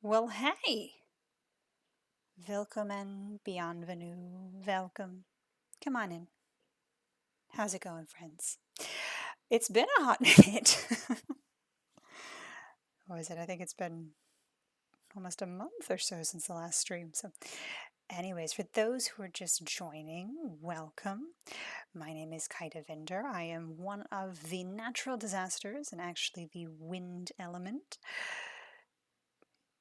Well, hey! Welcome bienvenue. Welcome. Come on in. How's it going, friends? It's been a hot minute. What was it? I think it's been almost a month or so since the last stream. So, anyways, for those who are just joining, welcome. My name is Kaita Vinder. I am one of the natural disasters and actually the wind element.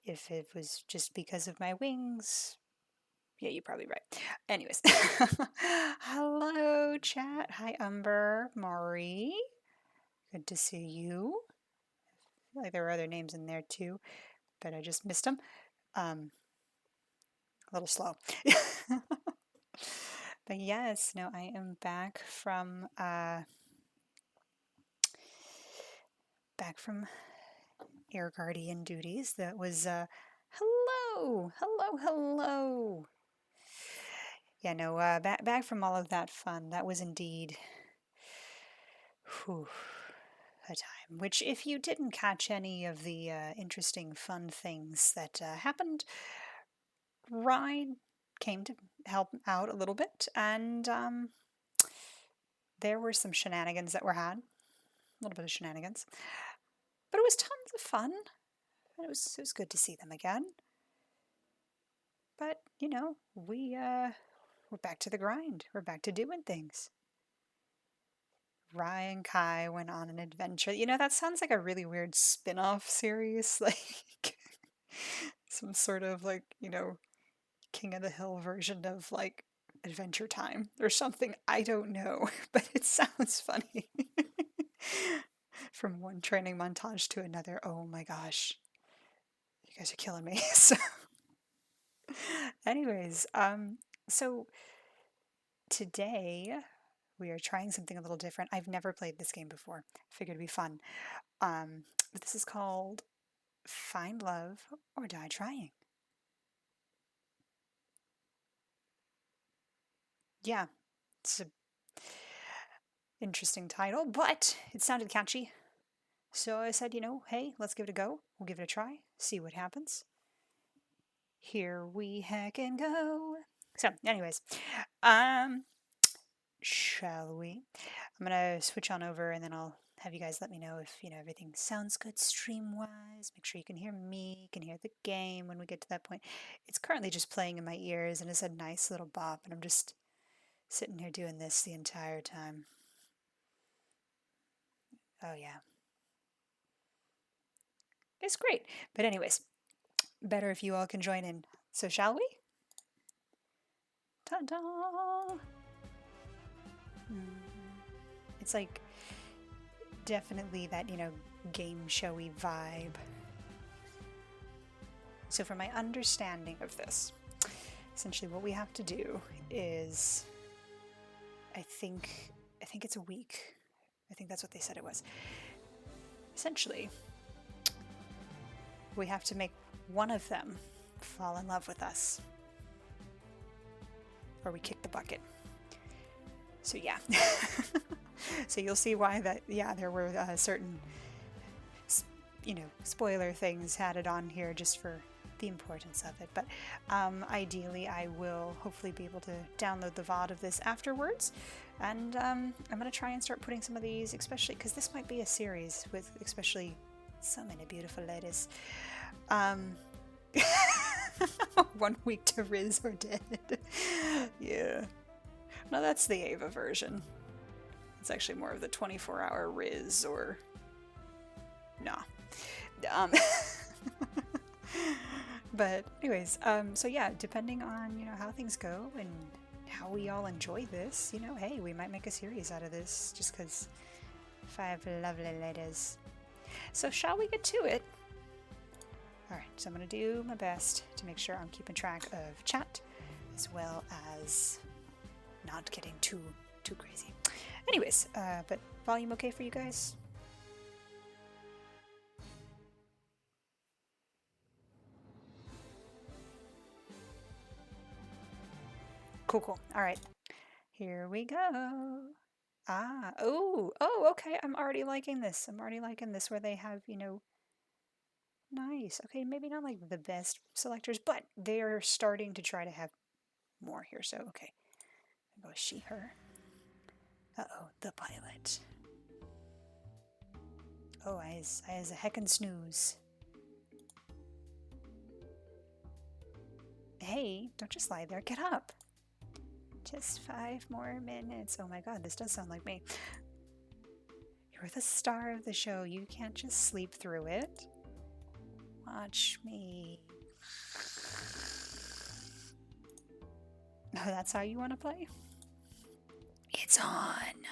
If it was just because of my wings, yeah, you're probably right. Anyways, hello, chat. Hi, Umber, Maury. Good to see you. I feel like there were other names in there too, but I just missed them. A little slow. But yes, no, I am back from Air Guardian duties. That was hello. Yeah, no, back from all of that fun. That was indeed, whew, a time. Which, if you didn't catch any of the interesting, fun things that happened, Ryan came to help out a little bit, and there were some shenanigans that were had. A little bit of shenanigans, but it was tons of fun. It was good to see them again. But we're back to the grind. We're back to doing things. Ryan Kai went on an adventure. That sounds like a really weird spin-off series, like some sort of King of the Hill version of like Adventure Time or something. I don't know, but it sounds funny. From one training montage to another. Oh my gosh. You guys are killing me. So anyways, so today we are trying something a little different. I've never played this game before. Figured it'd be fun. But this is called Find Love or Die Trying. Yeah, it's an interesting title, but it sounded catchy. So I said, hey, let's give it a go. We'll give it a try, see what happens. Here we heckin' go. So, anyways, shall we? I'm gonna switch on over and then I'll have you guys let me know if, everything sounds good stream-wise. Make sure you can hear me, you can hear the game when we get to that point. It's currently just playing in my ears and it's a nice little bop, and I'm just sitting here doing this the entire time. Oh, yeah. It's great. But anyways, better if you all can join in. So shall we? Ta-da! It's like definitely that, game showy vibe. So for my understanding of this, essentially what we have to do is, I think it's a week. I think that's what they said it was. Essentially, we have to make one of them fall in love with us, or we kick the bucket. So yeah. So you'll see why that, yeah, there were certain, spoiler things added on here just for the importance of it. But ideally, I will hopefully be able to download the VOD of this afterwards. And I'm going to try and start putting some of these, especially because this might be a series with especially so many beautiful ladies. 1 week to Riz or dead. Yeah. No, that's the Ava version. It's actually more of the 24-hour Riz or... Nah. But anyways, so yeah, depending on, how things go and how we all enjoy this, hey, we might make a series out of this just because 5 lovely ladies. So shall we get to it? Alright, so I'm going to do my best to make sure I'm keeping track of chat as well as not getting too crazy. Anyways, but volume okay for you guys? Cool. All right, here we go. Oh, okay. I'm already liking this. Where they have, Nice. Okay, maybe not like the best selectors, but they're starting to try to have more here. So, okay. I'll go she, her. Uh-oh, the pilot. Oh, I is a heckin' snooze. Hey, don't just lie there. Get up. Just 5 more minutes. Oh my god, this does sound like me. You're the star of the show. You can't just sleep through it. Watch me. Oh, that's how you want to play? It's on.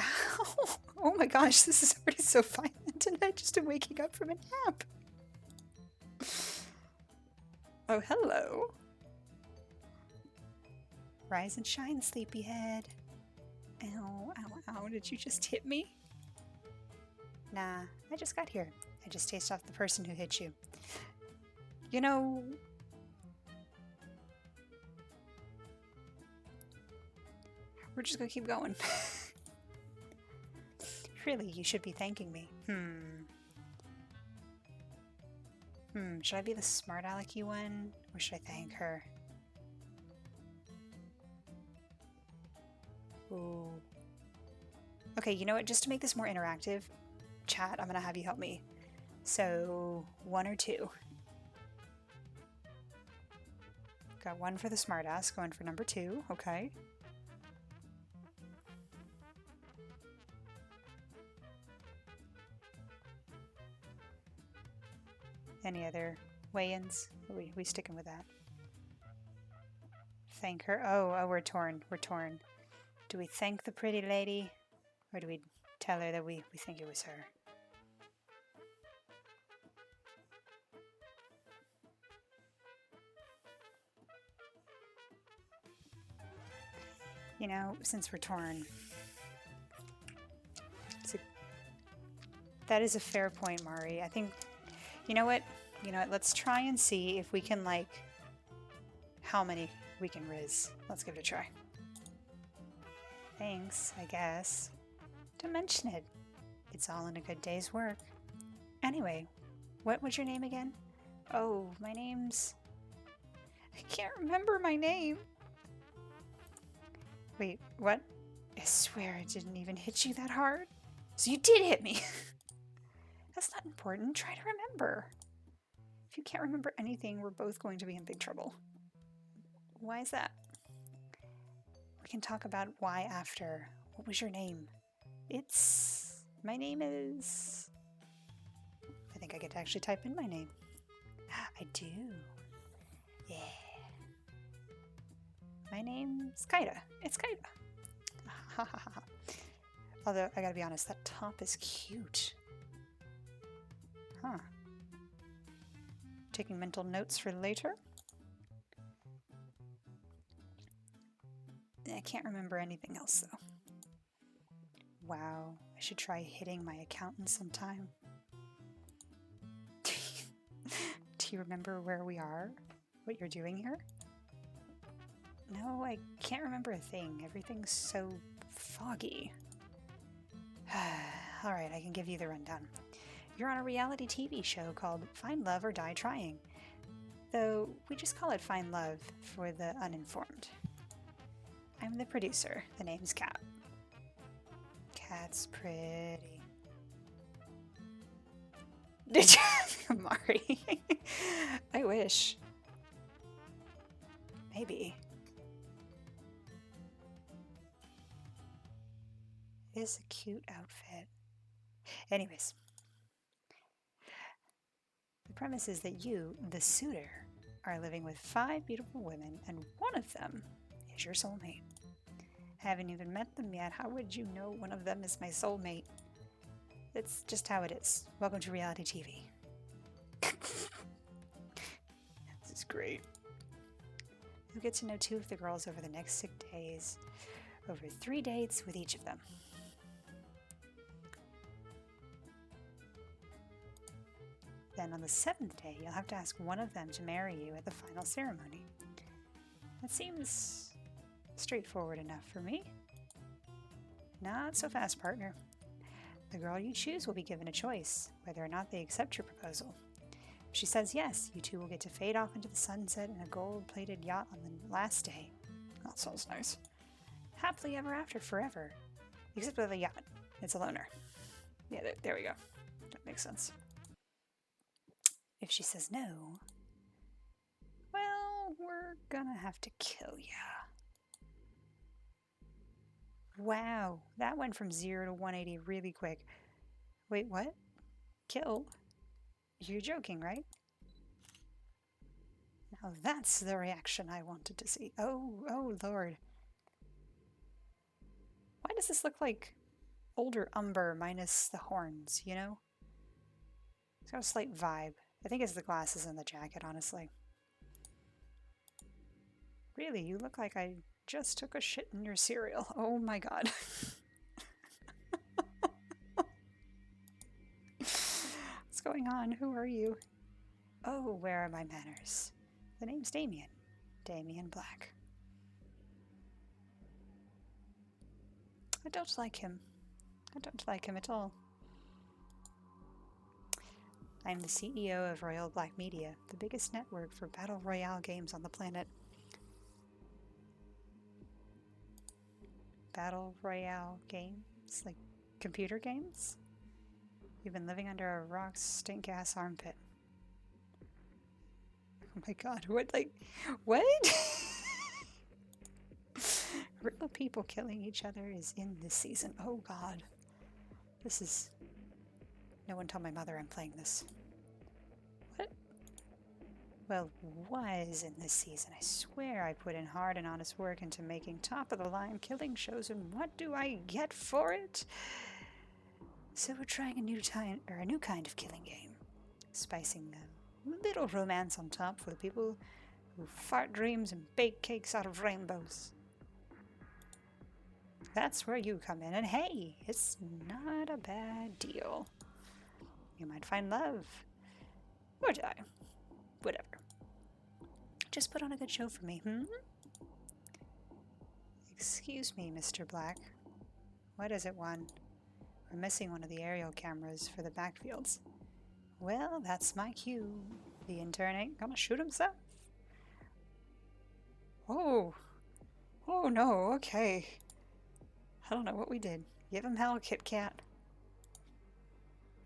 Ow. Oh my gosh, this is already so violent and I just am waking up from a nap. Oh, hello. Rise and shine, sleepyhead. Ow, ow, ow, did you just hit me? Nah, I just got here. I just chased off the person who hit you. You know... We're just gonna keep going. Really, you should be thanking me. Should I be the smart alecky one? Or should I thank her? Ooh. Okay, you know what? Just to make this more interactive, chat, I'm gonna have you help me. So, 1 or 2. Got 1 for the smartass, going for number 2. Okay. Any other weigh-ins? We sticking with that? Thank her. Oh, we're torn. We're torn. Do we thank the pretty lady? Or do we tell her that we think it was her? You know, since we're torn. That is a fair point, Mari. I think... You know what? Let's try and see if we can, like... How many we can riz. Let's give it a try. Thanks, I guess. Don't mention it. It's all in a good day's work. Anyway, what was your name again? Oh, my name's... I can't remember my name. Wait, what? I swear I didn't even hit you that hard. So you did hit me. That's not important. Try to remember. If you can't remember anything, we're both going to be in big trouble. Why is that? We can talk about why after. What was your name? My name is... I think I get to actually type in my name. I do. Yeah. My name's Kaida. It's Kaida. Although, I gotta be honest, that top is cute. Huh. Taking mental notes for later. I can't remember anything else, though. Wow, I should try hitting my accountant sometime. Do you remember where we are? What you're doing here? No, I can't remember a thing. Everything's so foggy. Alright, I can give you the rundown. You're on a reality TV show called Find Love or Die Trying. Though, we just call it Find Love for the uninformed. I'm the producer. The name's Kat. Kat's pretty. Did you? Mari. I wish. Maybe. It is a cute outfit. Anyways. The premise is that you, the suitor, are living with 5 beautiful women, and one of them is your soulmate. Haven't even met them yet. How would you know one of them is my soulmate? It's just how it is. Welcome to reality TV. This is great. You'll get to know 2 of the girls over the next 6 days, over 3 dates with each of them. Then on the 7th day, you'll have to ask one of them to marry you at the final ceremony. That seems straightforward enough for me. Not so fast, partner. The girl you choose will be given a choice, whether or not they accept your proposal. If she says yes, you two will get to fade off into the sunset in a gold-plated yacht on the last day. That sounds nice. Happily ever after forever. Except with a yacht. It's a loner. Yeah, there we go. That makes sense. If she says no, well, we're gonna have to kill ya. Wow, that went from 0 to 180 really quick. Wait, what? Kill? You're joking, right? Now that's the reaction I wanted to see. Oh lord. Why does this look like older Umber minus the horns, you know? It's got a slight vibe. I think it's the glasses and the jacket, honestly. Really, you look like I just took a shit in your cereal. Oh my god. What's going on? Who are you? Oh, where are my manners? The name's Damien. Damien Black. I don't like him. I don't like him at all. I'm the CEO of Royal Black Media, the biggest network for Battle Royale games on the planet. Battle Royale games? Like computer games? You've been living under a rock's stink-ass armpit. Oh my god, what, like, what? Real people killing each other is in this season. Oh god. This is... No one tell my mother I'm playing this. What? Well, was in this season. I swear I put in hard and honest work into making top-of-the-line killing shows, and what do I get for it? So we're trying a new kind of killing game. Spicing a little romance on top for the people who fart dreams and bake cakes out of rainbows. That's where you come in, and hey, it's not a bad deal. You might find love. Or die. Whatever. Just put on a good show for me, Excuse me, Mr. Black. What is it, Juan? We're missing one of the aerial cameras for the backfields. Well, that's my cue. The intern ain't gonna shoot himself. Oh. Oh no, okay. I don't know what we did. Give him hell, Kit Kat.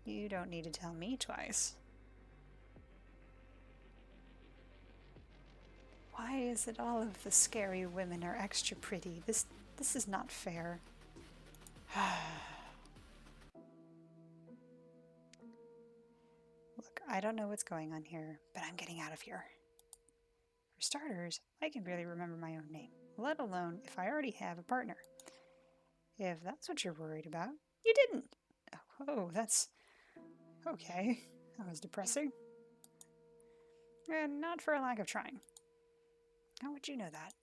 You don't need to tell me twice. Why is it all of the scary women are extra pretty? This is not fair. Look, I don't know what's going on here, but I'm getting out of here. For starters, I can barely remember my own name, let alone if I already have a partner. If that's what you're worried about, you didn't. Oh, that's... okay. That was depressing. And not for a lack of trying. How would you know that?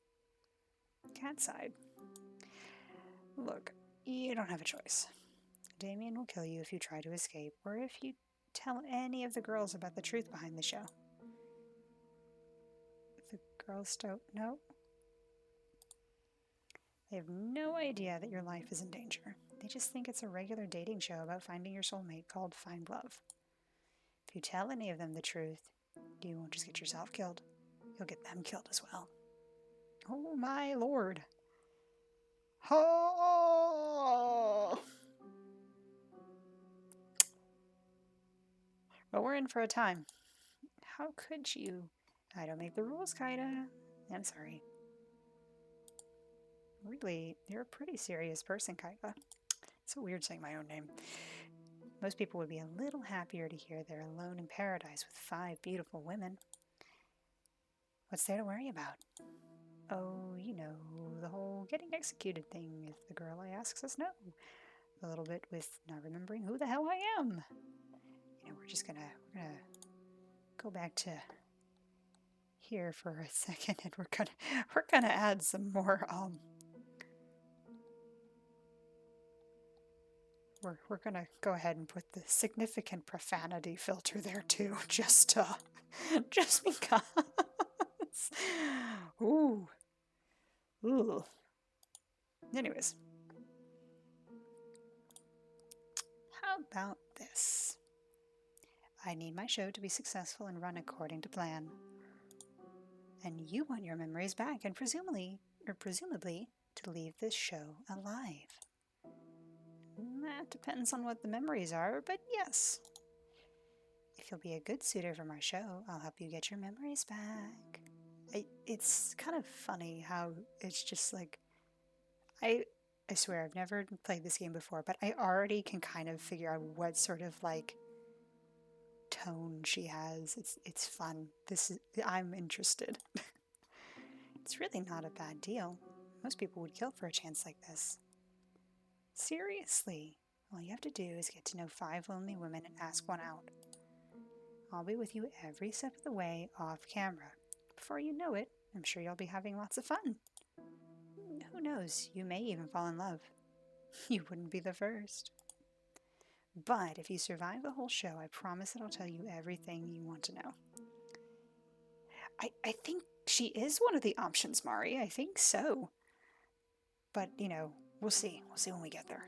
Cat side. Look, you don't have a choice. Damien will kill you if you try to escape, or if you tell any of the girls about the truth behind the show. The girls don't know? They have no idea that your life is in danger. They just think it's a regular dating show about finding your soulmate called Find Love. If you tell any of them the truth, you won't just get yourself killed. You'll get them killed as well. Oh my lord. Oh! Well, we're in for a time. How could you? I don't make the rules, Kaida. I'm sorry. Really, you're a pretty serious person, Kaida. It's so weird saying my own name. Most people would be a little happier to hear they're alone in paradise with 5 beautiful women. What's there to worry about? Oh, you know, the whole getting executed thing if the girl asks us no. A little bit with not remembering who the hell I am. You know, we're gonna go back to here for a second, and we're gonna add some more we're gonna go ahead and put the significant profanity filter there too, just because. Ooh. Anyways. about this? I need my show to be successful and run according to plan. And you want your memories back and presumably to leave this show alive. That depends on what the memories are, but yes. If you'll be a good suitor for my show, I'll help you get your memories back. It's kind of funny how it's just like, I swear I've never played this game before, but I already can kind of figure out what sort of like tone she has. It's fun. I'm interested. It's really not a bad deal. Most people would kill for a chance like this. Seriously, all you have to do is get to know 5 lonely women and ask one out. I'll be with you every step of the way off camera. Before you know it, I'm sure you'll be having lots of fun. Who knows, you may even fall in love. You wouldn't be the first. But if you survive the whole show, I promise that I'll tell you everything you want to know. I think she is one of the options, Mari. I think so. But, you know, we'll see. We'll see when we get there.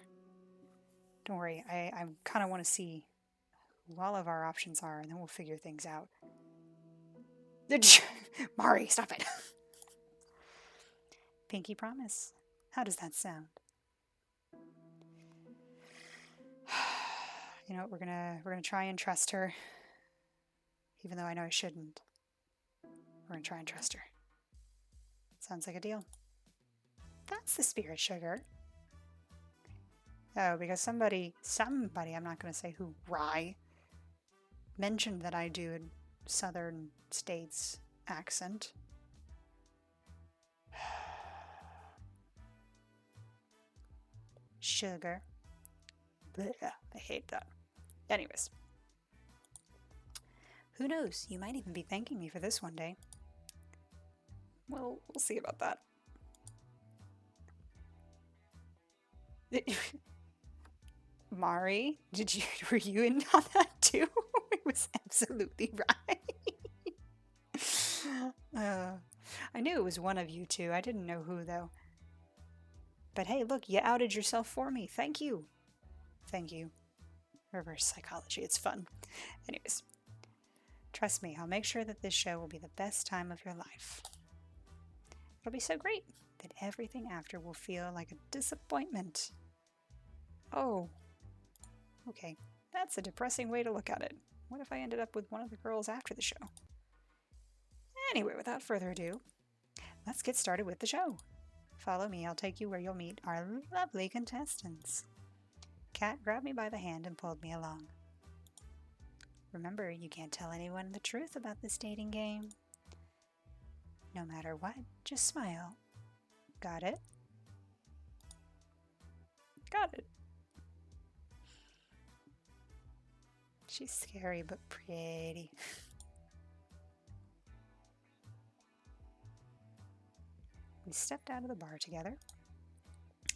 Don't worry, I kind of want to see who all of our options are, and then we'll figure things out. Mari, stop it. Pinky promise. How does that sound? You know what, we're gonna try and trust her. Even though I know I shouldn't. We're gonna try and trust her. Sounds like a deal. That's the spirit, sugar. Oh, because somebody, I'm not gonna say who, Rye, mentioned that I do a southern states accent. Sugar. Blech, I hate that. Anyways. Who knows? You might even be thanking me for this one day. Well, we'll see about that. Mari, were you in on that too? It was absolutely right. I knew it was one of you two. I didn't know who though. But hey, look, you outed yourself for me. Thank you. Thank you. Reverse psychology, it's fun. Anyways, trust me, I'll make sure that this show will be the best time of your life. It'll be so great that everything after will feel like a disappointment. Oh, okay, that's a depressing way to look at it. What if I ended up with one of the girls after the show? Anyway, without further ado, let's get started with the show. Follow me, I'll take you where you'll meet our lovely contestants. Kat grabbed me by the hand and pulled me along. Remember, you can't tell anyone the truth about this dating game. No matter what, just smile. Got it? Got it. She's scary but pretty. We stepped out of the bar together.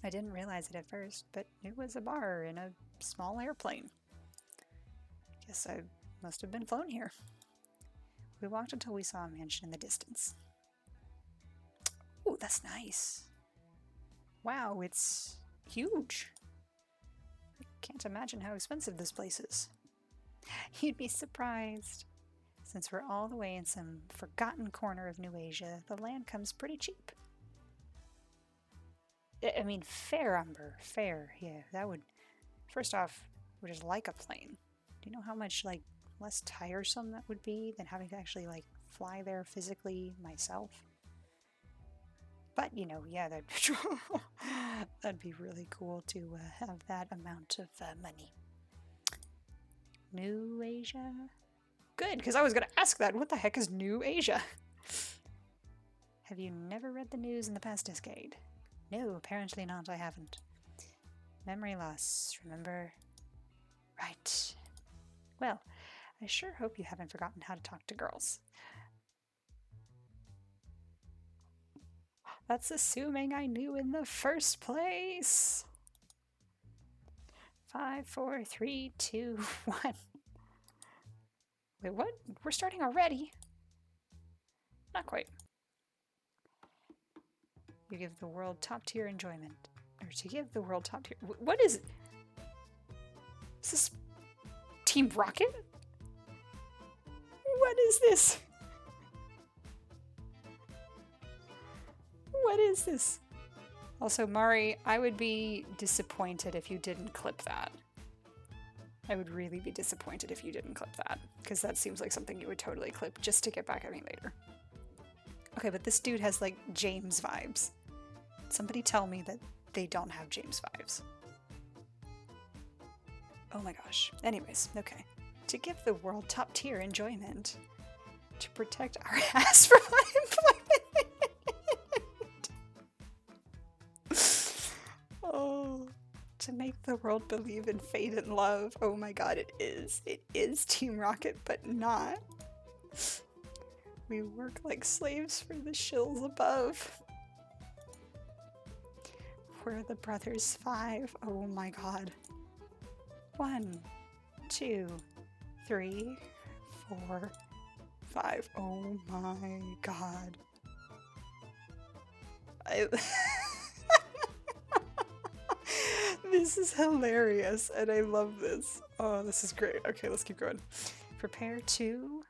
I didn't realize it at first, but it was a bar in a small airplane. Guess I must have been flown here. We walked until we saw a mansion in the distance. Oh, that's nice. Wow, it's huge. I can't imagine how expensive this place is. You'd be surprised. Since we're all the way in some forgotten corner of New Asia, the land comes pretty cheap. I mean, fair, Umber. Fair, yeah. That would... First off, would just like a plane. Do you know how much, like, less tiresome that would be than having to actually, like, fly there physically myself? But, you know, yeah, that'd be really cool to have that amount of money. New Asia? Good, because I was going to ask that. What the heck is New Asia? Have you never read the news in the past decade? No, apparently not, I haven't. Memory loss, remember? Right. Well, I sure hope you haven't forgotten how to talk to girls. That's assuming I knew in the first place. 5, 4, 3, 2, 1. Wait, what? We're starting already? Not quite. You give the world top-tier enjoyment. Or to give the world top-tier... What is... Is this Team Rocket? What is this? What is this? Also, Mari, I would be disappointed if you didn't clip that. I would really be disappointed if you didn't clip that, because that seems like something you would totally clip just to get back at me later. Okay, but this dude has like James vibes. Somebody tell me that they don't have James vibes. Oh my gosh. Anyways, okay. To give the world top tier enjoyment. To protect our ass from unemployment. Oh. To make the world believe in fate and love. Oh my god, it is. It is Team Rocket, but not. We work like slaves for the shills above. We're the Brothers 5. Oh my god. 1, 2, 3, 4, 5. Oh my god. This is hilarious, and I love this. Oh, this is great. Okay, let's keep going. Prepare to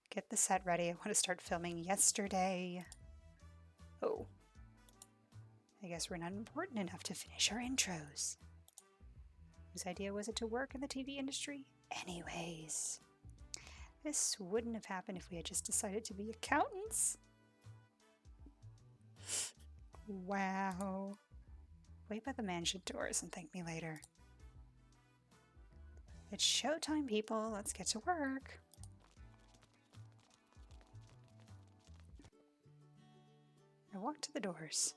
get the set ready. I want to start filming yesterday. Oh. I guess we're not important enough to finish our intros. Whose idea was it to work in the TV industry? Anyways. This wouldn't have happened if we had just decided to be accountants. Wow. Wait by the mansion doors and thank me later. It's showtime, people. Let's get to work. I walk to the doors.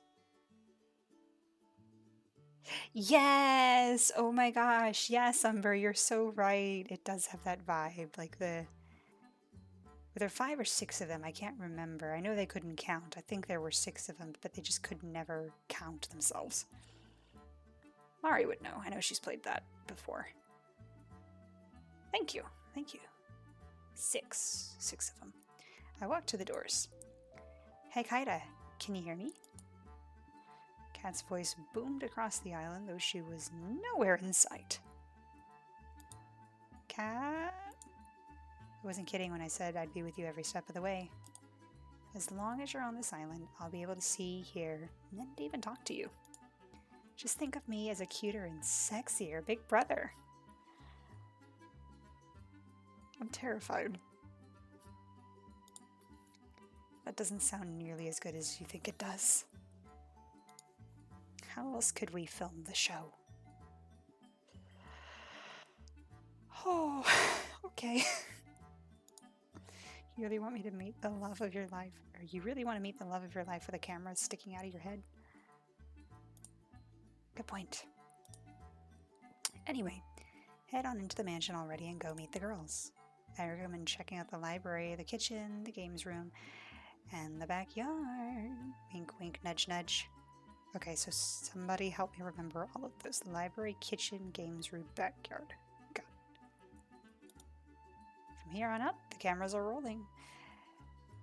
Yes! Oh my gosh. Yes, Umber, you're so right. It does have that vibe. Like were there 5 or 6 of them? I can't remember. I know they couldn't count. I think there were 6 of them, but they just could never count themselves. Mari would know. I know she's played that before. Thank you. Thank you. 6. 6 of them. I walk to the doors. Hey, Kaida. Can you hear me? Kat's voice boomed across the island, though she was nowhere in sight. Kat? I wasn't kidding when I said I'd be with you every step of the way. As long as you're on this island, I'll be able to see, hear, and even talk to you. Just think of me as a cuter and sexier big brother. I'm terrified. That doesn't sound nearly as good as you think it does. How else could we film the show? Oh, okay. You really want me to meet the love of your life? Or you really want to meet the love of your life with a camera sticking out of your head? Good point. Anyway, head on into the mansion already and go meet the girls. I recommend checking out the library, the kitchen, the games room, and the backyard. Wink, wink, nudge, nudge. Okay, so somebody help me remember all of this. Library, kitchen, games room, backyard. Got it. From here on up, the cameras are rolling.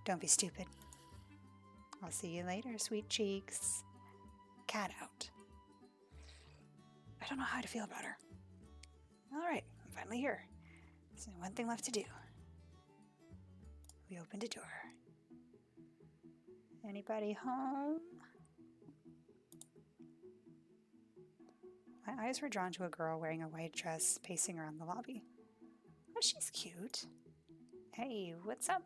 Don't be stupid. I'll see you later, sweet cheeks. Cat out. I don't know how to feel about her. Alright, I'm finally here. There's only one thing left to do. We opened a door. Anybody home? My eyes were drawn to a girl wearing a white dress pacing around the lobby. Oh, she's cute. Hey, what's up?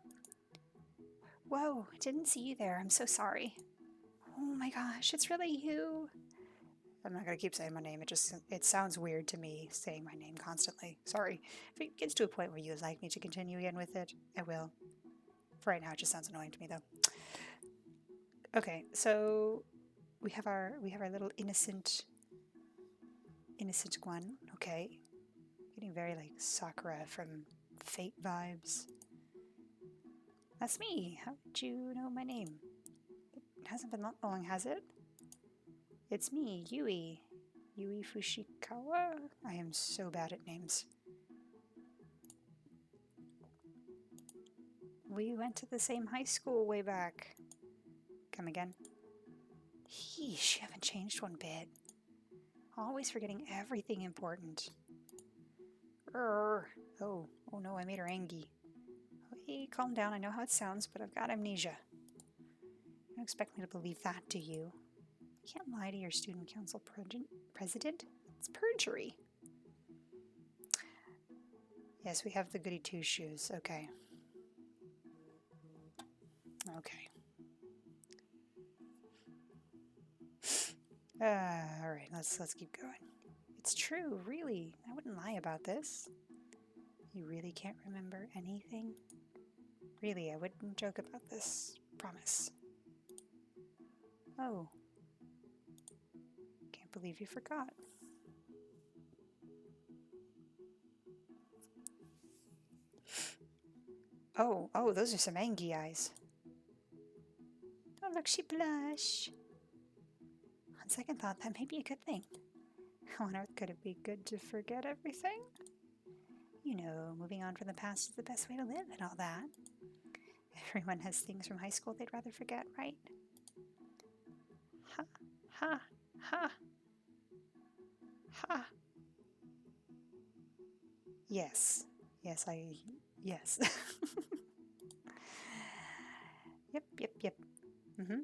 Whoa, didn't see you there. I'm so sorry. Oh my gosh, it's really you. I'm not going to keep saying my name. It sounds weird to me saying my name constantly. Sorry. If it gets to a point where you would like me to continue again with it, I will. For right now, it just sounds annoying to me, though. Okay, so we have our little innocent one. Okay, getting very like Sakura from Fate vibes. That's me. How did you know my name? It hasn't been that long, has it? It's me, Yui. Yui Fushikawa? I am so bad at names. We went to the same high school way back. Come again? Yeesh, you haven't changed one bit. Always forgetting everything important. Oh, oh no, I made her angry. Hey, calm down. I know how it sounds, but I've got amnesia. You don't expect me to believe that, do you? You can't lie to your student council president. It's perjury. Yes, we have the goody two shoes. Okay. Okay. All right. Let's keep going. It's true, really. I wouldn't lie about this. You really can't remember anything? Really, I wouldn't joke about this. Promise. Oh. Can't believe you forgot. Oh, those are some angry eyes. Oh, look, she blush. On second thought, that may be a good thing. How on earth could it be good to forget everything? You know, moving on from the past is the best way to live and all that. Everyone has things from high school they'd rather forget, right? Ha, ha, ha, ha. Yes. Yes. Yep. Mm-hmm.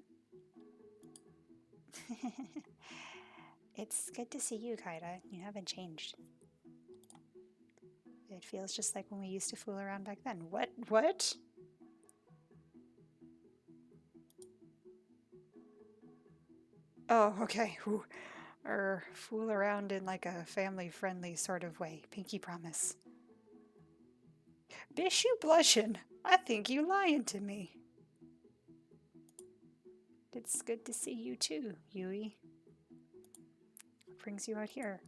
It's good to see you, Kaida. You haven't changed. It feels just like when we used to fool around back then. What? Oh, okay. Fool around in like a family-friendly sort of way. Pinky promise. Bish, you blushin'. I think you lying to me. It's good to see you too, Yui. What brings you out here?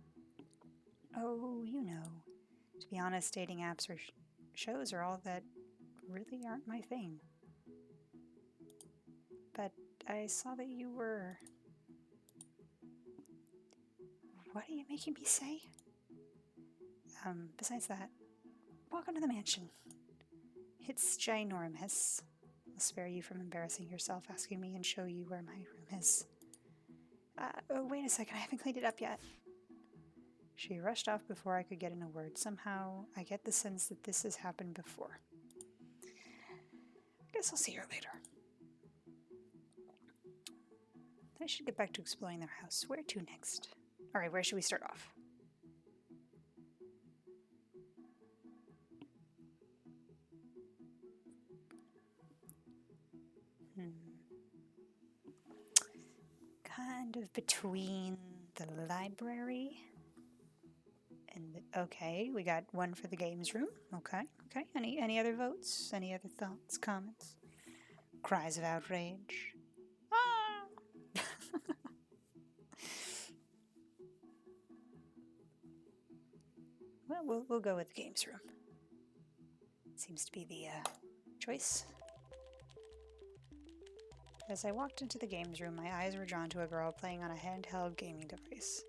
Oh, you know. To be honest, dating apps or shows are all that really aren't my thing. But I saw that you were... What are you making me say? Besides that, walk into the mansion. It's ginormous. I'll spare you from embarrassing yourself asking me and show you where my room is. Oh, wait a second, I haven't cleaned it up yet. She rushed off before I could get in a word. Somehow, I get the sense that this has happened before. Guess I'll see her later. I should get back to exploring their house. Where to next? Alright, where should we start off? Kind of between the library and okay, we got one for the games room. Okay. Any other votes? Any other thoughts, comments? Cries of outrage? Ah! Well, we'll go with the games room. Seems to be the choice. As I walked into the games room, my eyes were drawn to a girl playing on a handheld gaming device.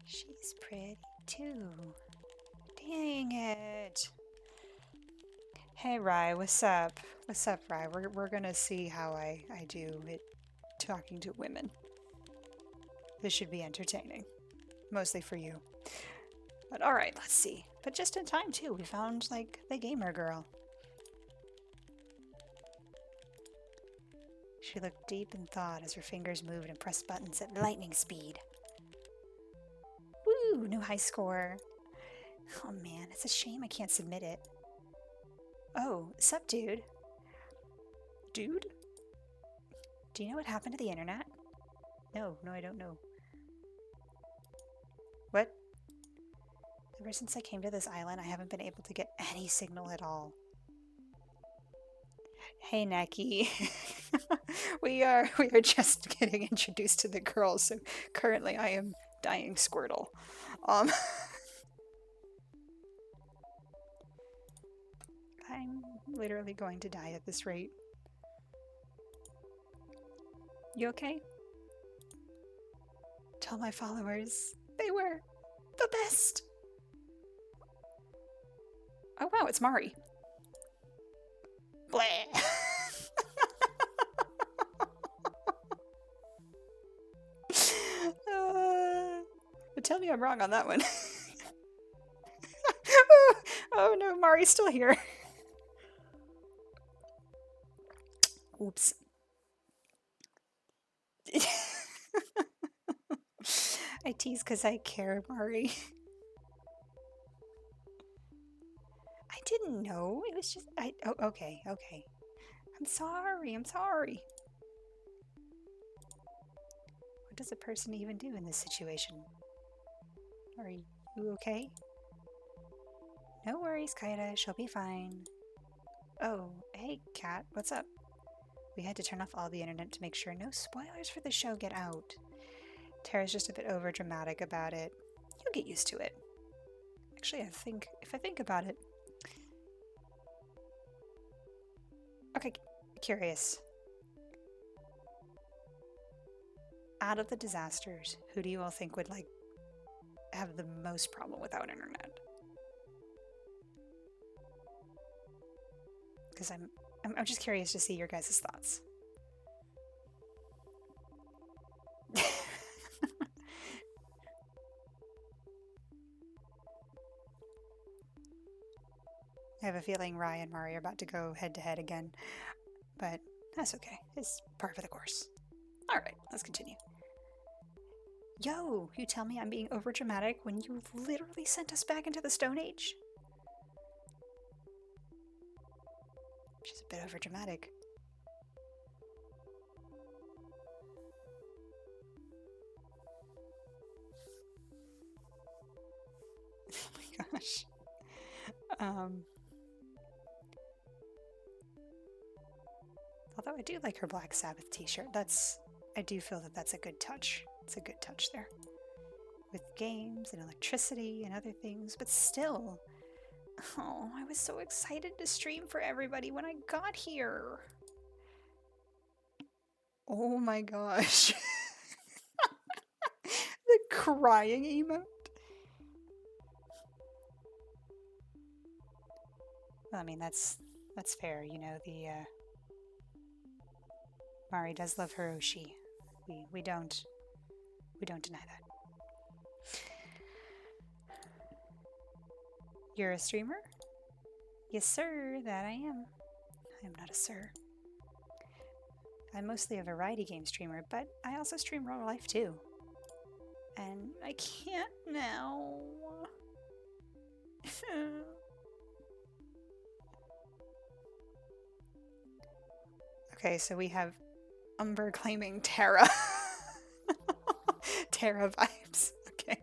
She's pretty too. Dang it. Hey, Rye, what's up? What's up, Rye? We're gonna see how I do at talking to women. This should be entertaining. Mostly for you. But alright, let's see. But just in time, too. We found, like, the gamer girl. She looked deep in thought as her fingers moved and pressed buttons at lightning speed. Woo! New high score. Oh man, it's a shame I can't submit it. Oh, sup, dude? Dude? Do you know what happened to the internet? No, I don't know. What? Ever since I came to this island, I haven't been able to get any signal at all. Hey, Neki. we are just getting introduced to the girls, so currently I am dying Squirtle. I'm literally going to die at this rate. You okay? Tell my followers they were the best. Oh wow, it's Mari. Bleh. But tell me I'm wrong on that one. Oh no, Mari's still here. Oops. I tease because I care, Mari. I didn't know. It was just oh, okay. I'm sorry. What does a person even do in this situation? Are you okay? No worries, Kaida. She'll be fine. Oh, hey, Kat. What's up? We had to turn off all the internet to make sure no spoilers for the show get out. Tara's just a bit over dramatic about it. You'll get used to it. Actually, if I think about it. Okay, curious. Out of the disasters, who do you all think would have the most problem without internet? Because I'm just curious to see your guys' thoughts. I have a feeling Rye and Mari are about to go head to head again, but that's okay. It's par for the course. Alright, let's continue. Yo, you tell me I'm being overdramatic when you literally sent us back into the Stone Age? She's a bit overdramatic. Oh my gosh. Although I do like her Black Sabbath t-shirt. I do feel that that's a good touch. It's a good touch there. With games and electricity and other things, but still. Oh, I was so excited to stream for everybody when I got here. Oh my gosh. The crying emote. Well, I mean, that's fair, you know, Mari does love her Oshi. We don't deny that. You're a streamer? Yes, sir, that I am. I'm not a sir. I'm mostly a variety game streamer, but I also stream real life too. And I can't now. Okay, so we have Umber claiming Tara. Tara vibes. Okay.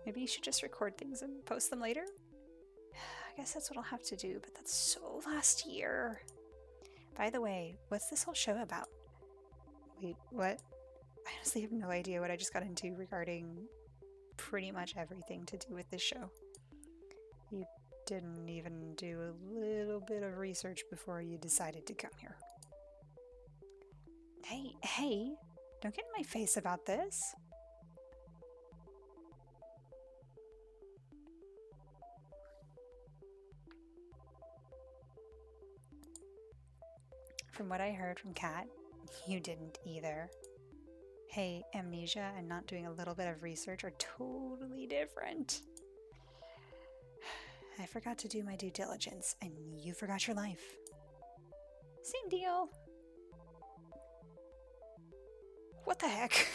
Maybe you should just record things and post them later? I guess that's what I'll have to do, but that's so last year. By the way, what's this whole show about? Wait, what? I honestly have no idea what I just got into regarding pretty much everything to do with this show. You didn't even do a little bit of research before you decided to come here. Hey, don't get in my face about this. From what I heard from Kat, you didn't either. Hey, amnesia and not doing a little bit of research are totally different. I forgot to do my due diligence, and you forgot your life. Same deal. What the heck?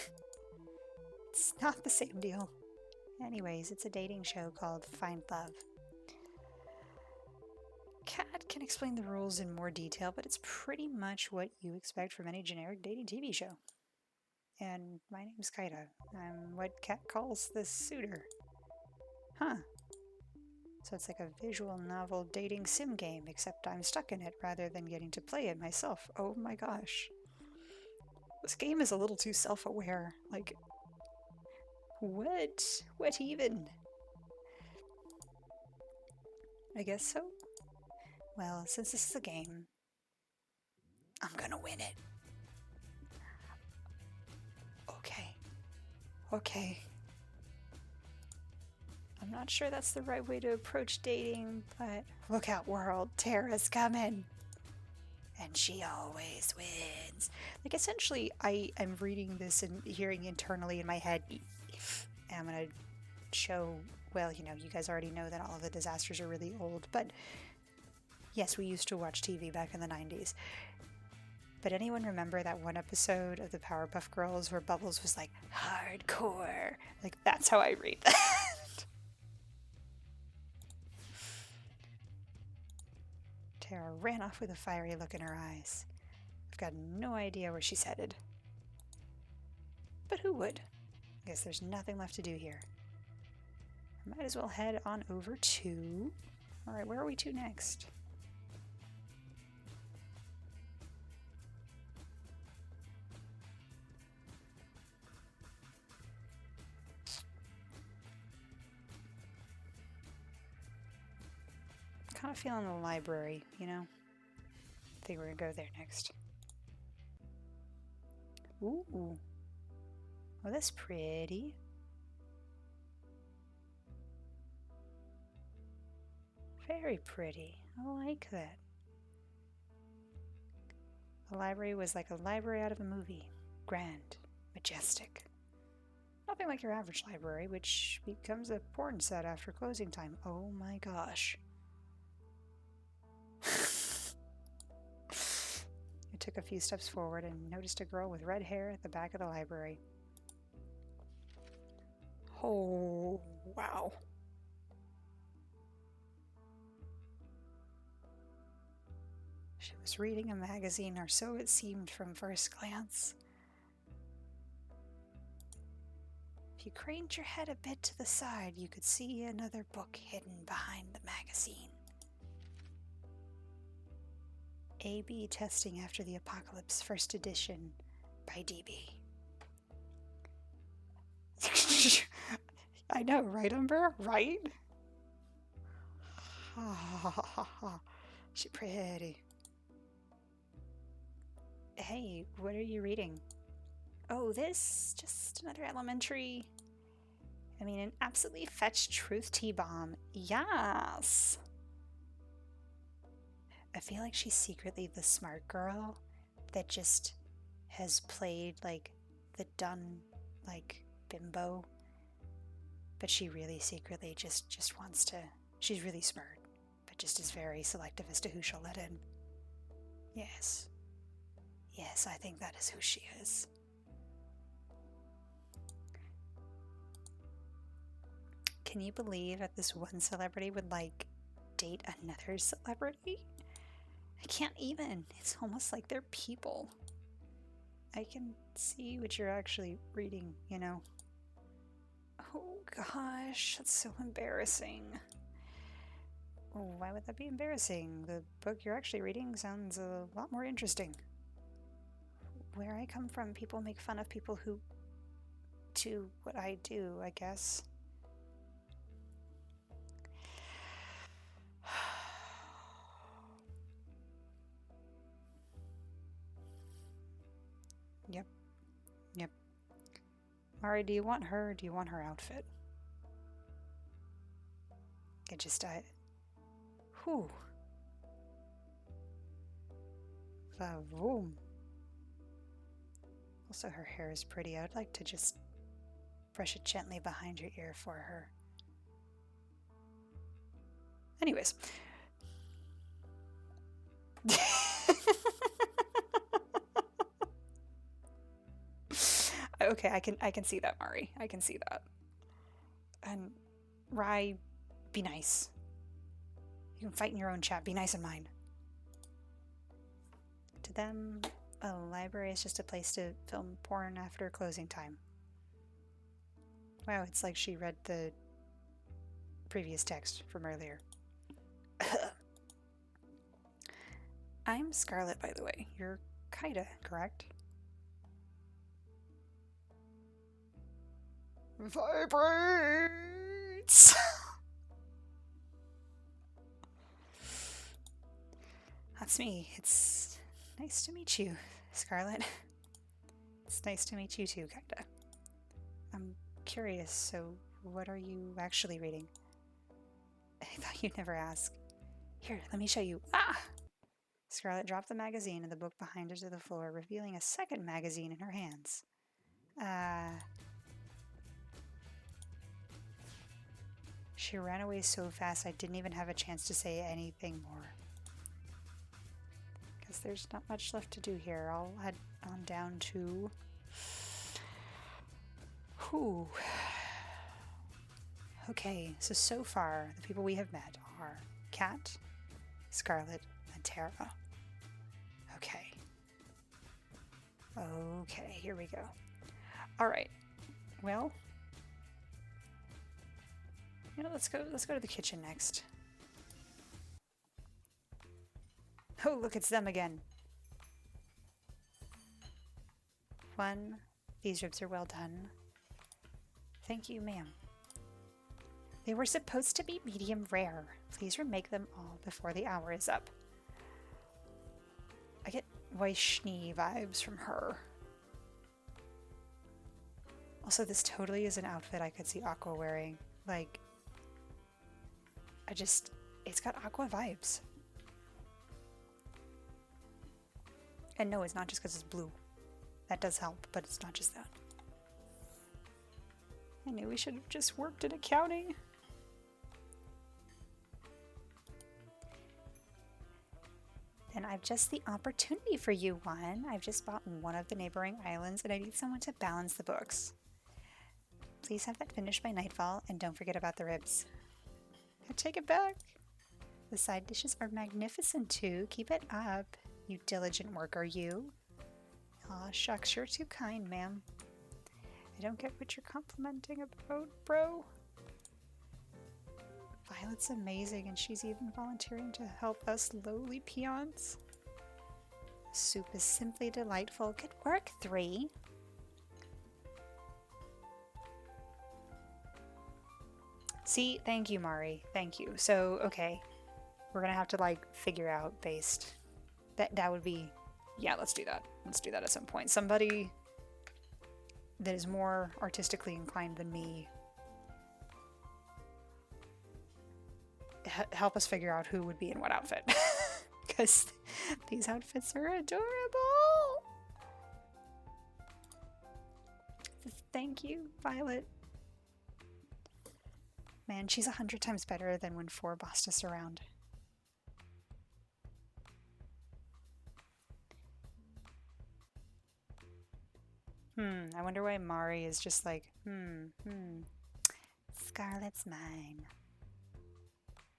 It's not the same deal. Anyways, it's a dating show called Find Love. Kat can explain the rules in more detail, but it's pretty much what you expect from any generic dating TV show. And my name's Kaida. I'm what Kat calls the suitor. Huh. So it's like a visual novel dating sim game, except I'm stuck in it rather than getting to play it myself. Oh my gosh. This game is a little too self-aware. Like, what? What even? I guess so. Well, since this is a game, I'm gonna win it. Okay. I'm not sure that's the right way to approach dating, but look out, world, Tara's coming. And she always wins. Like, essentially, I am reading this and hearing internally in my head, And I'm going to show, well, you know, you guys already know that all of the disasters are really old, but yes, we used to watch TV back in the 90s. But anyone remember that one episode of the Powerpuff Girls where Bubbles was like, hardcore? Like, that's how I read that. Tara ran off with a fiery look in her eyes. I've got no idea where she's headed. But who would? I guess there's nothing left to do here. I might as well head on over to... Alright, where are we to next? Kind of feeling the library, you know? I think we're gonna go there next. Ooh. Oh, that's pretty. Very pretty. I like that. The library was like a library out of a movie. Grand. Majestic. Nothing like your average library, which becomes a porn set after closing time. Oh my gosh. I took a few steps forward and noticed a girl with red hair at the back of the library. Oh, wow. She was reading a magazine, or so it seemed from first glance. If you craned your head a bit to the side, you could see another book hidden behind the magazine. A/B Testing After the Apocalypse, First Edition by DB. I know, right, Umber? Right? She pretty. Hey, what are you reading? Oh, this? Just another elementary... I mean, an absolutely fetched truth T-bomb. Yes! I feel like she's secretly the smart girl that just has played, like, the done, like, bimbo. But she really secretly just wants to... She's really smart, but just is very selective as to who she'll let in. Yes. Yes, I think that is who she is. Can you believe that this one celebrity would, like, date another celebrity? I can't even. It's almost like they're people. I can see what you're actually reading, you know. Oh gosh, that's so embarrassing. Oh, why would that be embarrassing? The book you're actually reading sounds a lot more interesting. Where I come from, people make fun of people who do what I do, I guess. Yep. Mari, do you want her or do you want her outfit? Whew. Vavoom. Also, her hair is pretty. I'd like to just brush it gently behind your ear for her. Anyways. Okay, I can see that, Mari. I can see that. And Rai, be nice. You can fight in your own chat. Be nice in mine. To them, a library is just a place to film porn after closing time. Wow, it's like she read the previous text from earlier. I'm Scarlet, by the way. You're Kaida, correct? Vibrates! That's me. It's nice to meet you, Scarlet. It's nice to meet you too, Kaida. I'm curious, so what are you actually reading? I thought you'd never ask. Here, let me show you. Ah! Scarlet dropped the magazine and the book behind her to the floor, revealing a second magazine in her hands. She ran away so fast I didn't even have a chance to say anything more. Because there's not much left to do here. I'll head on down to... Whew. Okay, so far, the people we have met are Kat, Scarlet, and Tara. Okay. Okay, here we go. Alright. Well... You know, let's go to the kitchen next. Oh, look, it's them again. One, these ribs are well done. Thank you, ma'am. They were supposed to be medium rare. Please remake them all before the hour is up. I get Weischnee vibes from her. Also, this totally is an outfit I could see Aqua wearing. Like, it's got Aqua vibes. And no, it's not just because it's blue. That does help, but it's not just that. I knew we should have just worked in accounting. Then I've just the opportunity for you, Juan. I've just bought one of the neighboring islands and I need someone to balance the books. Please have that finished by nightfall and don't forget about the ribs. I take it back. The side dishes are magnificent too. Keep it up, you diligent worker, you. Aw, shucks, you're too kind, ma'am. I don't get what you're complimenting about, bro. Violet's amazing, and she's even volunteering to help us lowly peons. Soup is simply delightful. Good work, 3. See, thank you, Mari. Thank you. So, okay. We're gonna have to, like, figure out based... That would be... Yeah, let's do that. Let's do that at some point. Somebody that is more artistically inclined than me. Help us figure out who would be in what outfit. Because these outfits are adorable! Thank you, Violet. Man, she's 100 times better than when 4 bossed us around. I wonder why Mari is just like, Scarlet's mine.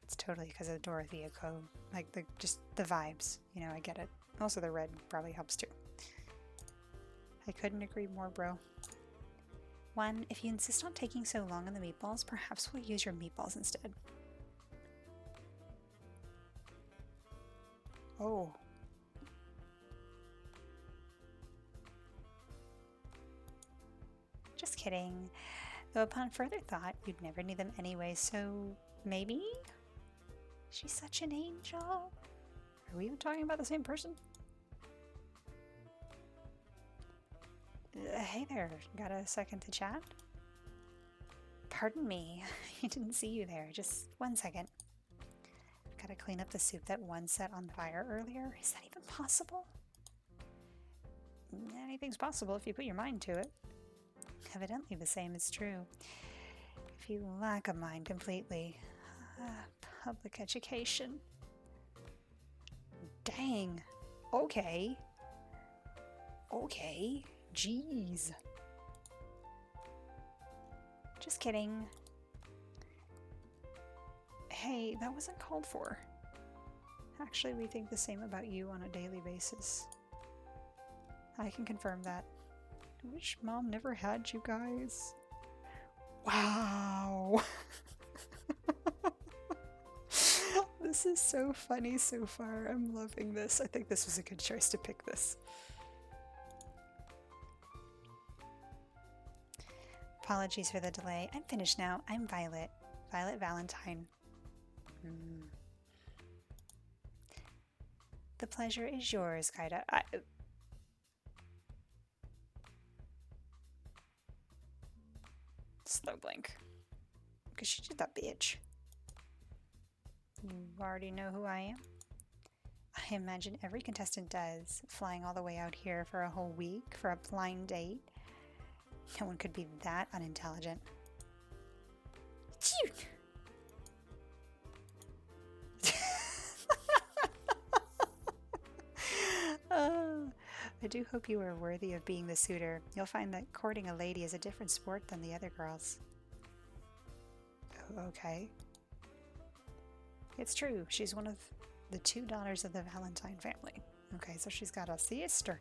It's totally because of Dorothea Co. Like, just the vibes. You know, I get it. Also, the red probably helps too. I couldn't agree more, bro. 1, if you insist on taking so long on the meatballs, perhaps we'll use your meatballs instead. Oh. Just kidding. Though upon further thought, you'd never need them anyway, so maybe? She's such an angel. Are we even talking about the same person? Hey there, got a second to chat? Pardon me, I didn't see you there. Just 1 second. I've got to clean up the soup that one set on fire earlier. Is that even possible? Anything's possible if you put your mind to it. Evidently the same is true. If you lack a mind completely. Public education. Dang. Okay. Okay. Jeez. Just kidding. Hey, that wasn't called for. Actually, we think the same about you on a daily basis. I can confirm that. I wish Mom never had you guys. Wow. This is so funny so far. I'm loving this. I think this was a good choice to pick this. Apologies for the delay. I'm finished now. I'm Violet. Violet Valentine. The pleasure is yours, Kaida. Slow blink. Because she did that, bitch. You already know who I am? I imagine every contestant does. Flying all the way out here for a whole week for a blind date. No one could be that unintelligent. I do hope you are worthy of being the suitor. You'll find that courting a lady is a different sport than the other girls. Oh, okay. It's true. She's one of the 2 daughters of the Valentine family. Okay, so she's got a sister.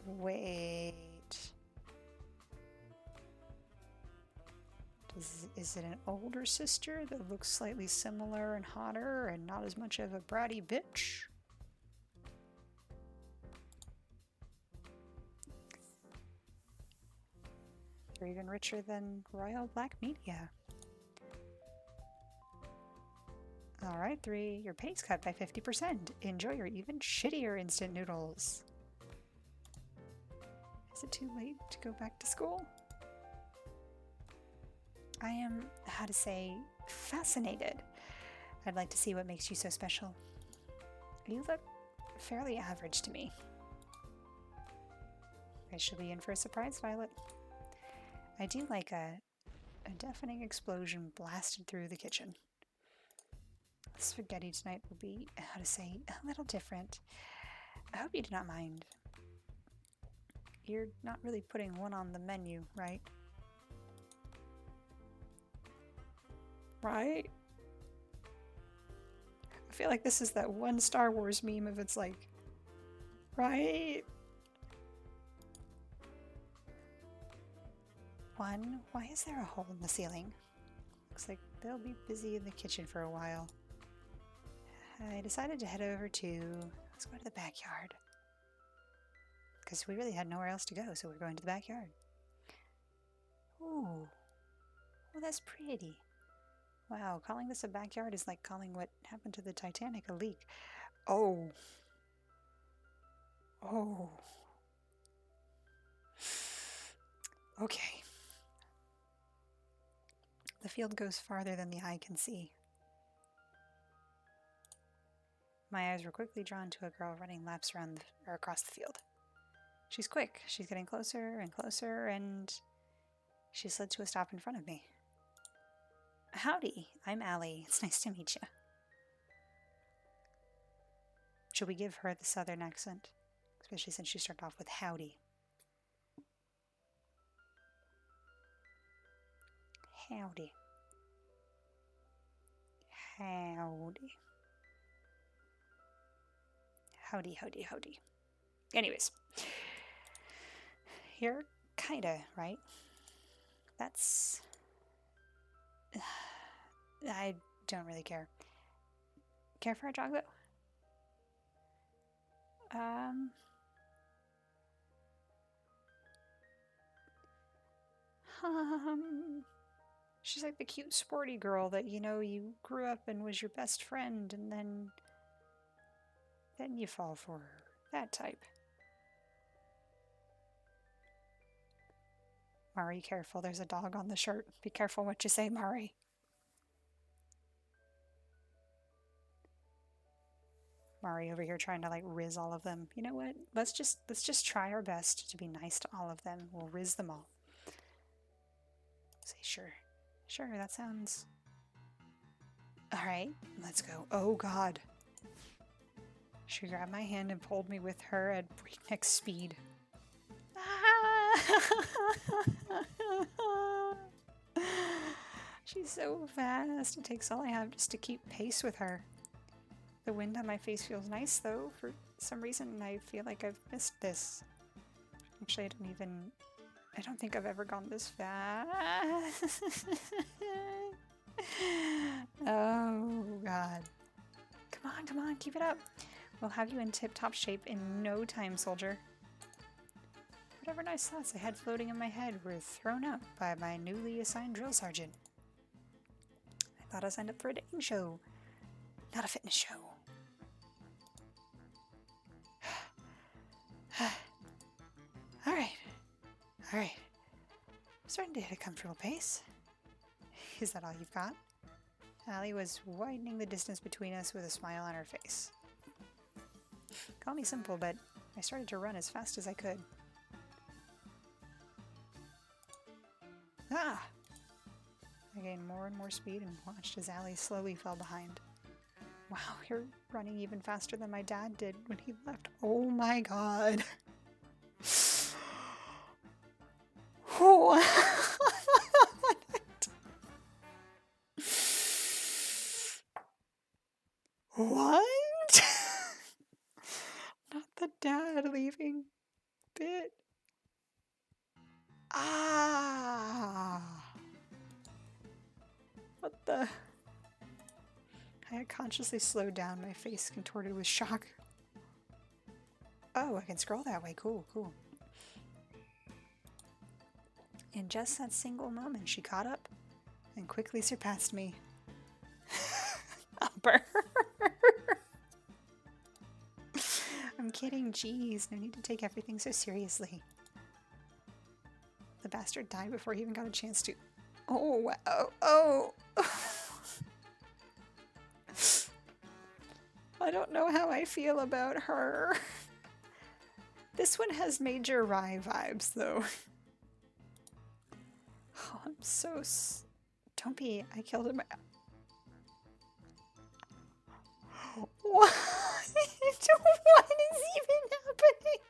Wait. Is it an older sister that looks slightly similar and hotter and not as much of a bratty bitch? You're even richer than Royal Black Media. Alright, 3. Your pay's cut by 50%. Enjoy your even shittier instant noodles. Is it too late to go back to school? I am, how to say, fascinated. I'd like to see what makes you so special. You look fairly average to me. I should be in for a surprise, Violet. I do like a deafening explosion blasted through the kitchen. The spaghetti tonight will be, how to say, a little different. I hope you do not mind. You're not really putting one on the menu, right? Right? I feel like this is that one Star Wars meme of it's like, right? 1. Why is there a hole in the ceiling? Looks like they'll be busy in the kitchen for a while. I decided to head over to, let's go to the backyard. Because we really had nowhere else to go, so we're going to the backyard. Ooh. Oh, that's pretty. Wow, calling this a backyard is like calling what happened to the Titanic a leak. Oh. Oh. Okay. The field goes farther than the eye can see. My eyes were quickly drawn to a girl running laps around or across the field. She's quick. She's getting closer and closer, and she slid to a stop in front of me. Howdy, I'm Allie. It's nice to meet you. Should we give her the southern accent? Especially since she started off with howdy. Howdy. Howdy. Howdy, howdy, howdy. Anyways. You're kinda, right? That's... I don't really care. Care for a jog, though? She's like the cute sporty girl that, you know, you grew up and was your best friend, and then you fall for her. That type. Mari, careful. There's a dog on the shirt. Be careful what you say, Mari. Mari over here trying to like riz all of them. You know what? Let's just try our best to be nice to all of them. We'll riz them all. Say sure. Sure, that sounds... Alright, let's go. Oh god. She grabbed my hand and pulled me with her at breakneck speed. She's so fast. It takes all I have just to keep pace with her. The wind on my face feels nice, though. For some reason, I feel like I've missed this. Actually, I don't think I've ever gone this fast. Oh, God. Come on, keep it up. We'll have you in tip-top shape in no time, soldier. Whatever nice thoughts I had floating in my head were thrown out by my newly assigned drill sergeant. I thought I signed up for a dating show, not a fitness show. Alright. I'm starting to hit a comfortable pace. Is that all you've got? Allie was widening the distance between us with a smile on her face. Call me simple, but I started to run as fast as I could. Ah! I gained more and more speed and watched as Allie slowly fell behind. Wow, you're running even faster than my dad did when he left. Oh my god. What? What? Not the dad leaving bit. Ah. What the? I consciously slowed down, my face contorted with shock. Oh, I can scroll that way. Cool, cool. In just that single moment, she caught up and quickly surpassed me. Upper. I'm kidding, jeez. No need to take everything so seriously. The bastard died before he even got a chance to... Oh, wow. Oh. I don't know how I feel about her. This one has major Rye vibes, though. Oh, I'm so... Don't be... I killed him. What? What is even happening?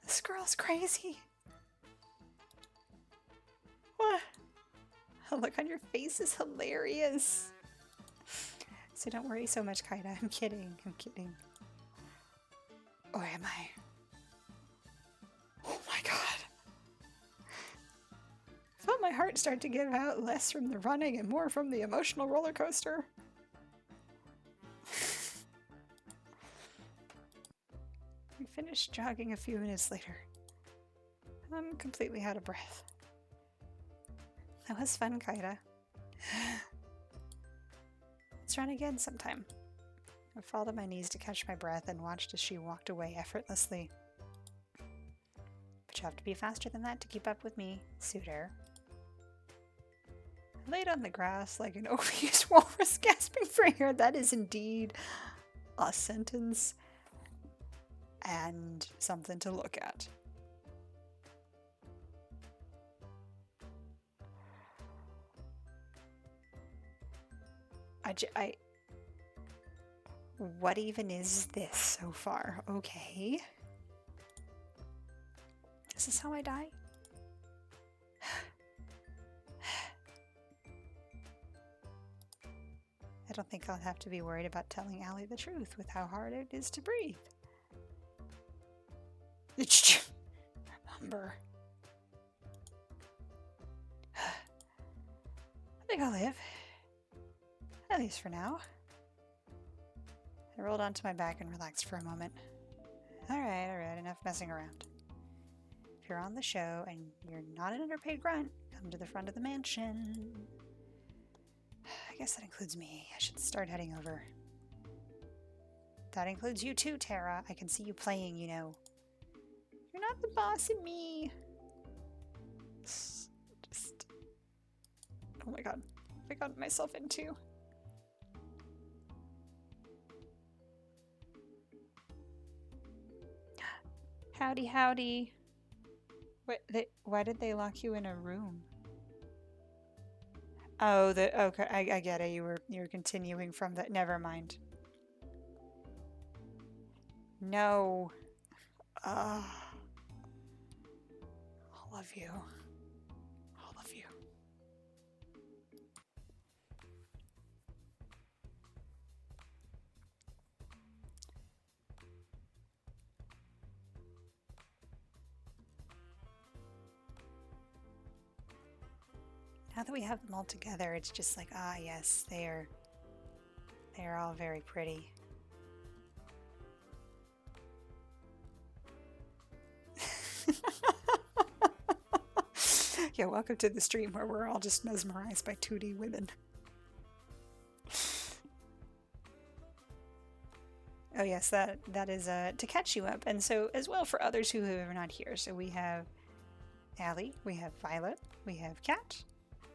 This girl's crazy. What? The look on your face is hilarious. So don't worry so much, Kaida. I'm kidding. I'm kidding. Or am I? Oh my god. Felt my heart start to give out, less from the running and more from the emotional roller coaster. We finished jogging a few minutes later. I'm completely out of breath. That was fun, Kaida. Let's run again sometime. I fell to my knees to catch my breath and watched as she walked away effortlessly. But you have to be faster than that to keep up with me, suitor. I laid on the grass like an obese walrus gasping for air. That is indeed a sentence and something to look at. What even is this so far? Okay. Is this how I die? I don't think I'll have to be worried about telling Allie the truth with how hard it is to breathe. Remember. I think I'll live. At least for now. I rolled onto my back and relaxed for a moment. Alright, enough messing around. If you're on the show and you're not an underpaid grunt, come to the front of the mansion. I guess that includes me. I should start heading over. That includes you too, Tara. I can see you playing, you know. You're not the boss of me. Just... Oh my god. I got myself into. Howdy, howdy. Why did they lock you in a room? Oh, okay, I get it. You were continuing from that. Never mind. No. All of you. All of you. Now that we have them all together, it's just like, ah, yes, they're all very pretty. Yeah, welcome to the stream where we're all just mesmerized by 2D women. Oh yes, that is to catch you up, and so as well for others who are not here. So we have Allie, we have Violet, we have Kat,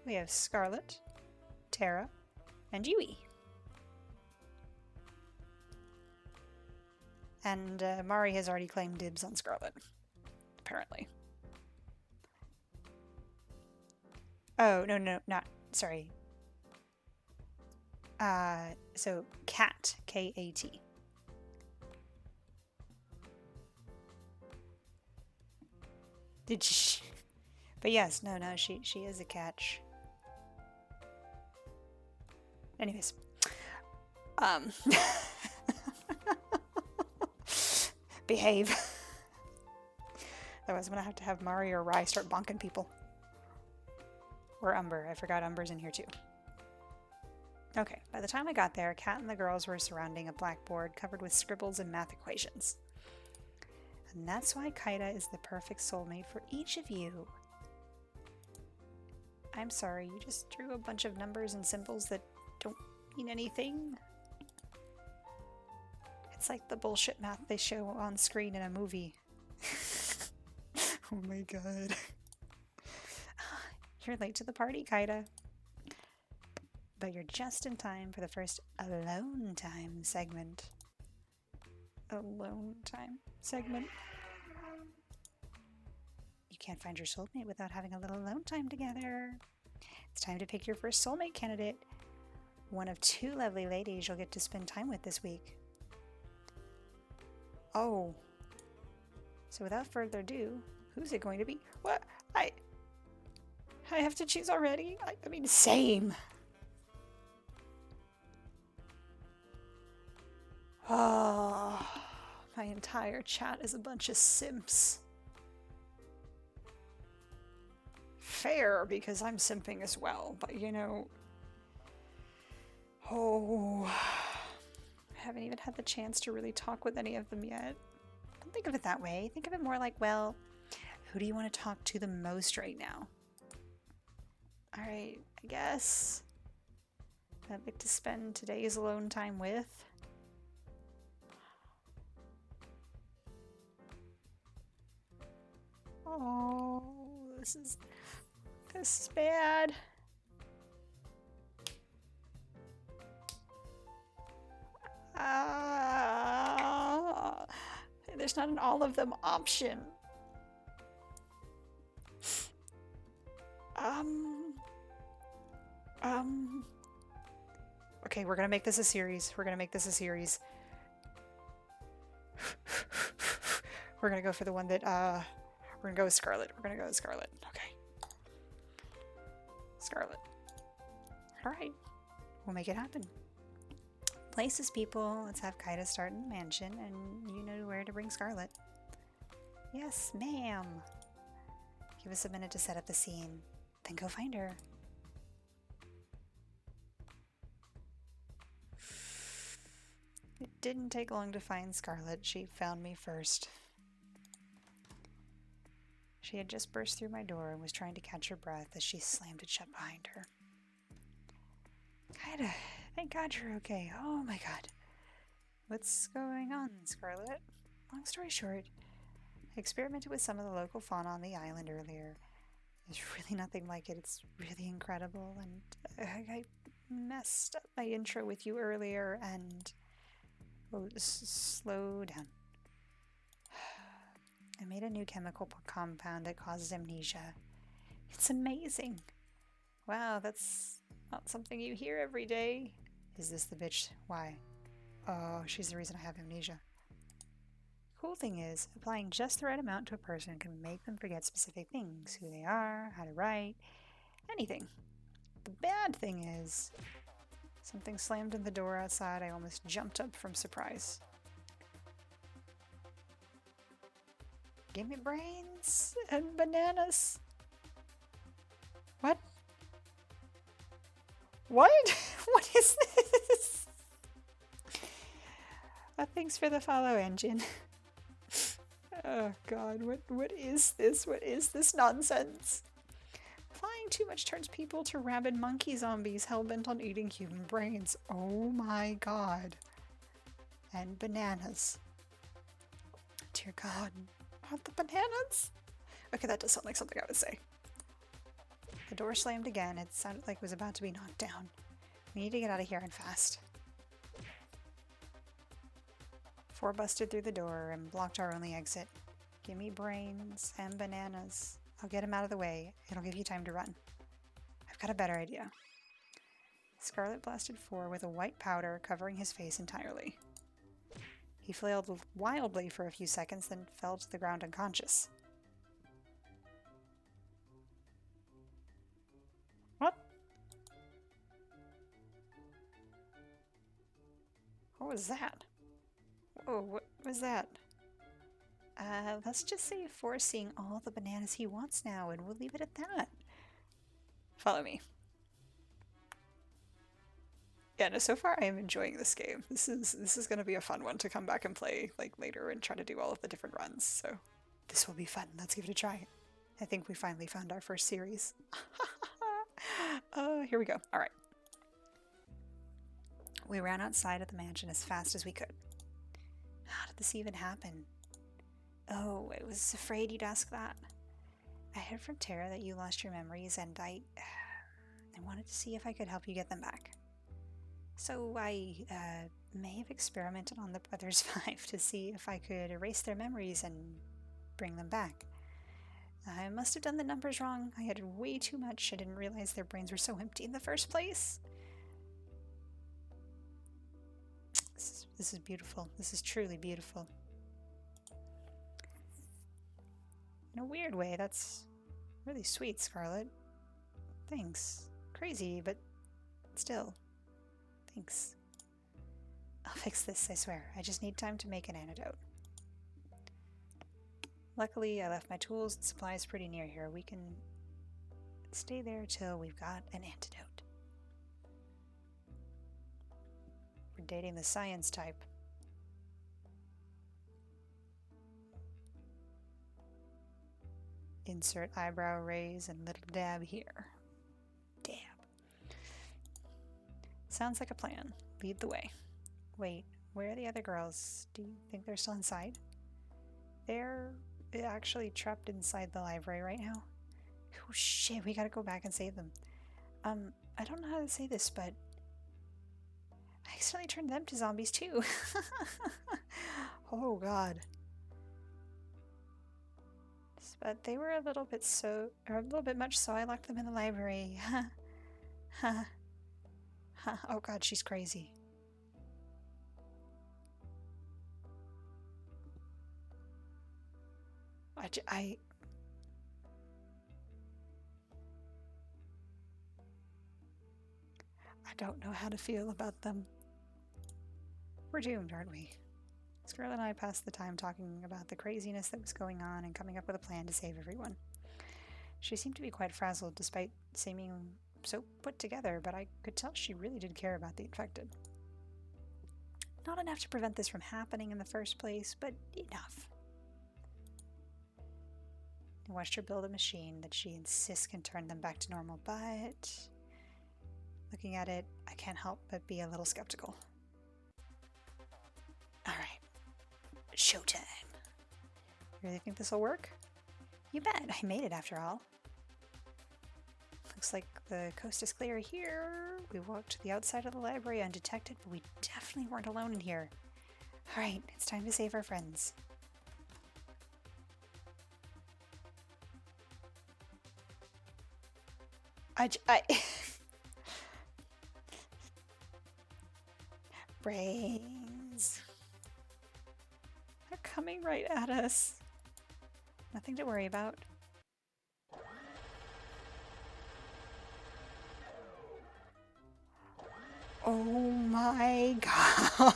we have Scarlet, Tara, and Yui. And Mari has already claimed dibs on Scarlet, apparently. Oh, no, not, sorry. So cat, K-A-T. Did she? But yes, no, she is a catch. Anyways, um, behave. Otherwise, I'm gonna have to have Mari or Rai start bonking people. Or Umber. I forgot Umber's in here too. Okay, by the time I got there, Kat and the girls were surrounding a blackboard covered with scribbles and math equations. And that's why Kaida is the perfect soulmate for each of you. I'm sorry, you just drew a bunch of numbers and symbols that don't mean anything. It's like the bullshit math they show on screen in a movie. Oh my god. You're late to the party, Kaida. But you're just in time for the first alone time segment. Alone time segment? You can't find your soulmate without having a little alone time together. It's time to pick your first soulmate candidate. One of 2 lovely ladies you'll get to spend time with this week. Oh. So without further ado, who's it going to be? What? I have to choose already? I mean, same. Oh, my entire chat is a bunch of simps. Fair, because I'm simping as well, but you know... Oh... I haven't even had the chance to really talk with any of them yet. Don't think of it that way. Think of it more like, well, who do you want to talk to the most right now? Alright, I guess I'd like to spend today's alone time with... Oh, this is bad. There's not an all of them option. Okay, we're gonna make this a series. We're gonna go for the one that, we're gonna go with Scarlet. Okay. Scarlet. Alright. We'll make it happen. Places, people. Let's have Kaida start in the mansion, and you know where to bring Scarlet. Yes, ma'am. Give us a minute to set up the scene. Then go find her. It didn't take long to find Scarlet. She found me first. She had just burst through my door and was trying to catch her breath as she slammed it shut behind her. Kaida, thank God you're okay. Oh my god. What's going on, Scarlet? Long story short, I experimented with some of the local fauna on the island earlier. There's really nothing like it. It's really incredible, and I messed up my intro with you earlier, and... Oh, slow down. I made a new chemical compound that causes amnesia. It's amazing. Wow, that's not something you hear every day. Is this the bitch? Why? Oh, she's the reason I have amnesia. Cool thing is, applying just the right amount to a person can make them forget specific things. Who they are, how to write, anything. The bad thing is, something slammed in the door outside. I almost jumped up from surprise. Give me brains and bananas. What? What? What is this? Thanks for the follow, engine. Oh god, what is this? What is this nonsense? Flying too much turns people to rabid monkey zombies hell-bent on eating human brains. Oh my god. And bananas. Dear god. Not the bananas? Okay, that does sound like something I would say. The door slammed again. It sounded like it was about to be knocked down. We need to get out of here and fast. 4 busted through the door and blocked our only exit. Give me brains and bananas. I'll get him out of the way. It'll give you time to run. I've got a better idea. Scarlet blasted 4 with a white powder covering his face entirely. He flailed wildly for a few seconds, then fell to the ground unconscious. What? What was that? Whoa, what was that? Let's just say 4's seeing all the bananas he wants now, and we'll leave it at that. Follow me. Yeah, no, so far I am enjoying this game. This is gonna be a fun one to come back and play like later and try to do all of the different runs, so this will be fun. Let's give it a try. I think we finally found our first series. Here we go. Alright. We ran outside of the mansion as fast as we could. How did this even happen? Oh, I was afraid you'd ask that. I heard from Tara that you lost your memories, and I wanted to see if I could help you get them back. So I may have experimented on the Brothers 5 to see if I could erase their memories and bring them back. I must have done the numbers wrong. I had way too much. I didn't realize their brains were so empty in the first place. This is beautiful. This is truly beautiful. In a weird way, that's really sweet, Scarlet. Thanks. Crazy, but still. Thanks. I'll fix this, I swear. I just need time to make an antidote. Luckily, I left my tools and supplies pretty near here. We can stay there till we've got an antidote. We're dating the science type. Insert eyebrow raise and little dab here. Dab. Sounds like a plan. Lead the way. Wait, where are the other girls? Do you think they're still inside? They're actually trapped inside the library right now. Oh shit, we gotta go back and save them. I don't know how to say this, but I accidentally turned them to zombies too. Oh god. But they were a little bit much, so I locked them in the library. Oh god, she's crazy. I don't know how to feel about them. We're doomed, aren't we? Scarlet and I passed the time talking about the craziness that was going on and coming up with a plan to save everyone. She seemed to be quite frazzled despite seeming so put together, but I could tell she really did care about the infected. Not enough to prevent this from happening in the first place, but enough. I watched her build a machine that she insists can turn them back to normal, but looking at it, I can't help but be a little skeptical. Alright. Showtime. You really think this will work? You bet. I made it after all. Looks like the coast is clear here. We walked to the outside of the library undetected, but we definitely weren't alone in here. Alright, it's time to save our friends. Brains. They're coming right at us. Nothing to worry about. Oh my god.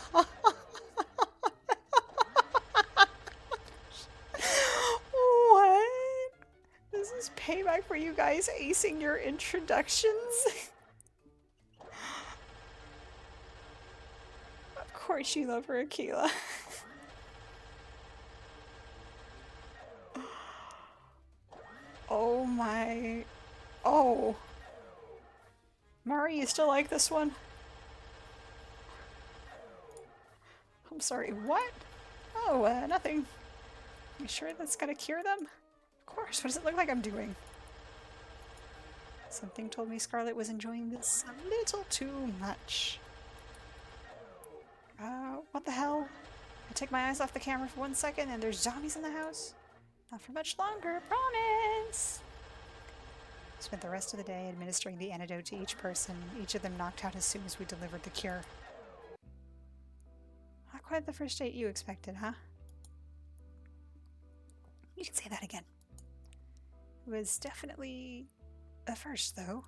What? This is payback for you guys acing your introductions? Of course you love her, Akila. Oh my... Oh. Mari, you still like this one? I'm sorry, what? Oh, nothing. You sure that's gonna cure them? Of course, what does it look like I'm doing? Something told me Scarlet was enjoying this a little too much. What the hell? I take my eyes off the camera for 1 second and there's zombies in the house? Not for much longer, promise! Spent the rest of the day administering the antidote to each person, each of them knocked out as soon as we delivered the cure. Not quite the first date you expected, huh? You can say that again. It was definitely a first, though.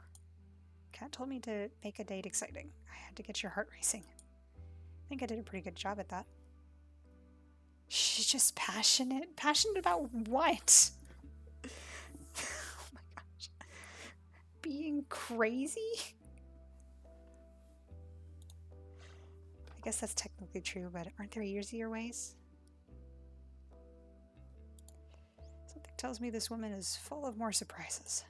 Kat told me to make a date exciting. I had to get your heart racing. I think I did a pretty good job at that. She's just passionate. Passionate about what? Oh my gosh. Being crazy? I guess that's technically true, but aren't there easier ways? Something tells me this woman is full of more surprises.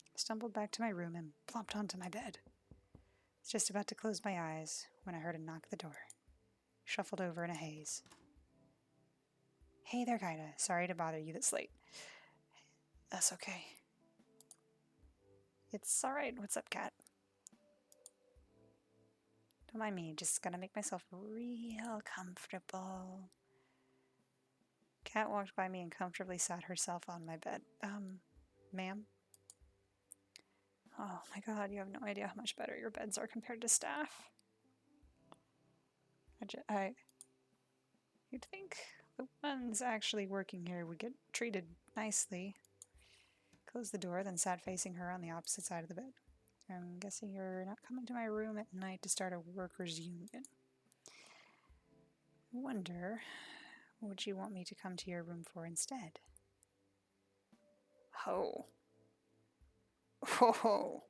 I stumbled back to my room and plopped onto my bed. I was just about to close my eyes when I heard a knock at the door. Shuffled over in a haze. Hey there, Kaida. Sorry to bother you this late. That's okay. It's alright. What's up, Kat? Don't mind me. Just gotta make myself real comfortable. Kat walked by me and comfortably sat herself on my bed. Ma'am? Oh my god, you have no idea how much better your beds are compared to staff. You'd think the ones actually working here would get treated nicely. Closed the door, then sat facing her on the opposite side of the bed. I'm guessing you're not coming to my room at night to start a workers' union. I wonder what you want me to come to your room for instead. Oh. Oh.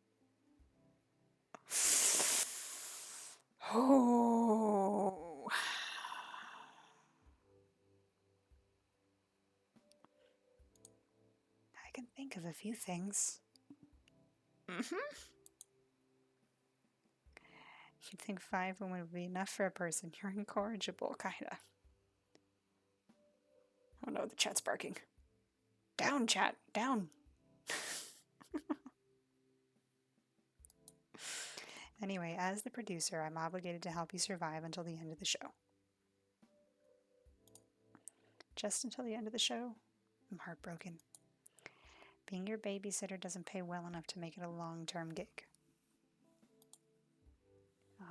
Oh. I can think of a few things. You'd think 5 women would be enough for a person. You're incorrigible, kinda. Oh no, the chat's barking. Down, chat, down. Anyway, as the producer, I'm obligated to help you survive until the end of the show. Just until the end of the show? I'm heartbroken. Being your babysitter doesn't pay well enough to make it a long-term gig.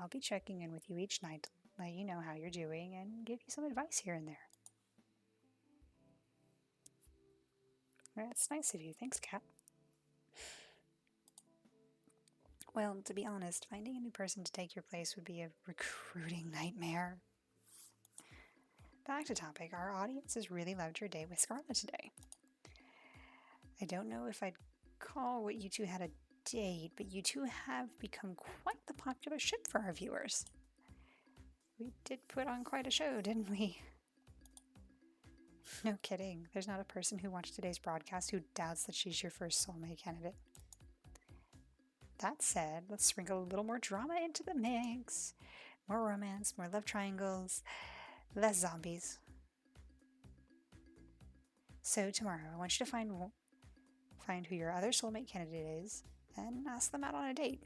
I'll be checking in with you each night to let you know how you're doing and give you some advice here and there. That's nice of you. Thanks, Kat. Well, to be honest, finding a new person to take your place would be a recruiting nightmare. Back to topic, our audiences really loved your date with Scarlett today. I don't know if I'd call what you two had a date, but you two have become quite the popular ship for our viewers. We did put on quite a show, didn't we? No kidding. There's not a person who watched today's broadcast who doubts that she's your first soulmate candidate. That said, let's sprinkle a little more drama into the mix. More romance, more love triangles, less zombies. So tomorrow, I want you to find who your other soulmate candidate is and ask them out on a date.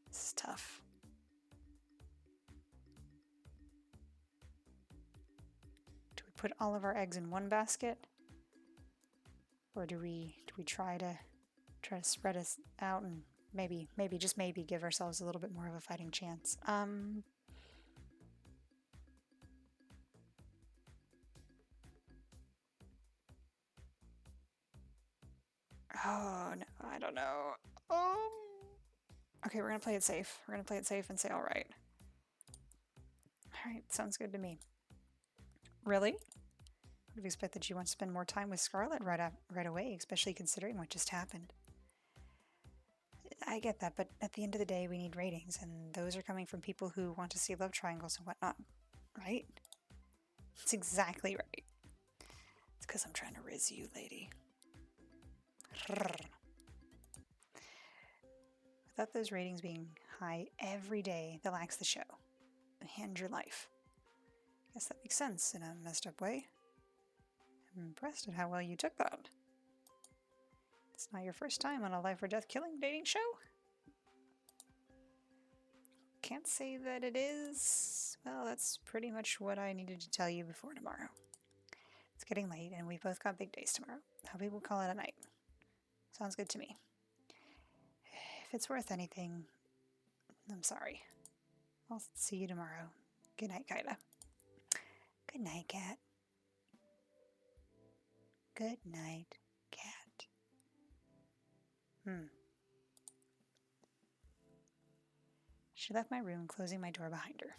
This is tough. Do we put all of our eggs in one basket? Or do we try to spread us out and maybe just maybe give ourselves a little bit more of a fighting chance? Oh, no, I don't know. Okay, we're gonna play it safe. We're gonna play it safe and say all right. All right, sounds good to me. Really? I would have expected you want to spend more time with Scarlett right away, especially considering what just happened. I get that, but at the end of the day, we need ratings, and those are coming from people who want to see love triangles and whatnot, right? That's exactly right. It's because I'm trying to riz you, lady. Without those ratings being high every day, that lacks the show and your life. I guess that makes sense in a messed up way. I'm impressed at how well you took that. It's not your first time on a life or death killing dating show. can't say that it is. Well, that's pretty much what I needed to tell you before tomorrow. It's getting late, and we've both got big days tomorrow. How about we call it a night? Sounds good to me. If it's worth anything, I'm sorry. I'll see you tomorrow. Good night, Kaida. Good night, cat. Good night, cat. She left my room, closing my door behind her.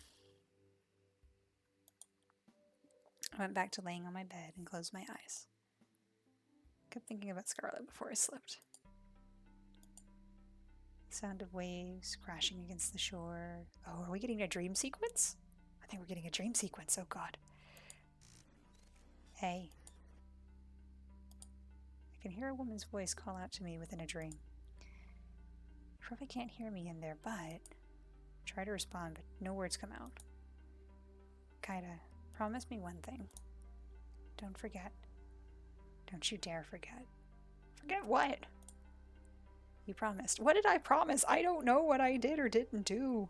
I went back to laying on my bed and closed my eyes. Kept thinking about Scarlet before I slept. Sound of waves crashing against the shore. Oh, are we getting a dream sequence? I think we're getting a dream sequence. Oh, God. Hey. I can hear a woman's voice call out to me within a dream. You probably can't hear me in there, but... Try to respond, but no words come out. Kaida, promise me one thing. Don't forget. Don't you dare forget. Forget what? You promised. What did I promise? I don't know what I did or didn't do.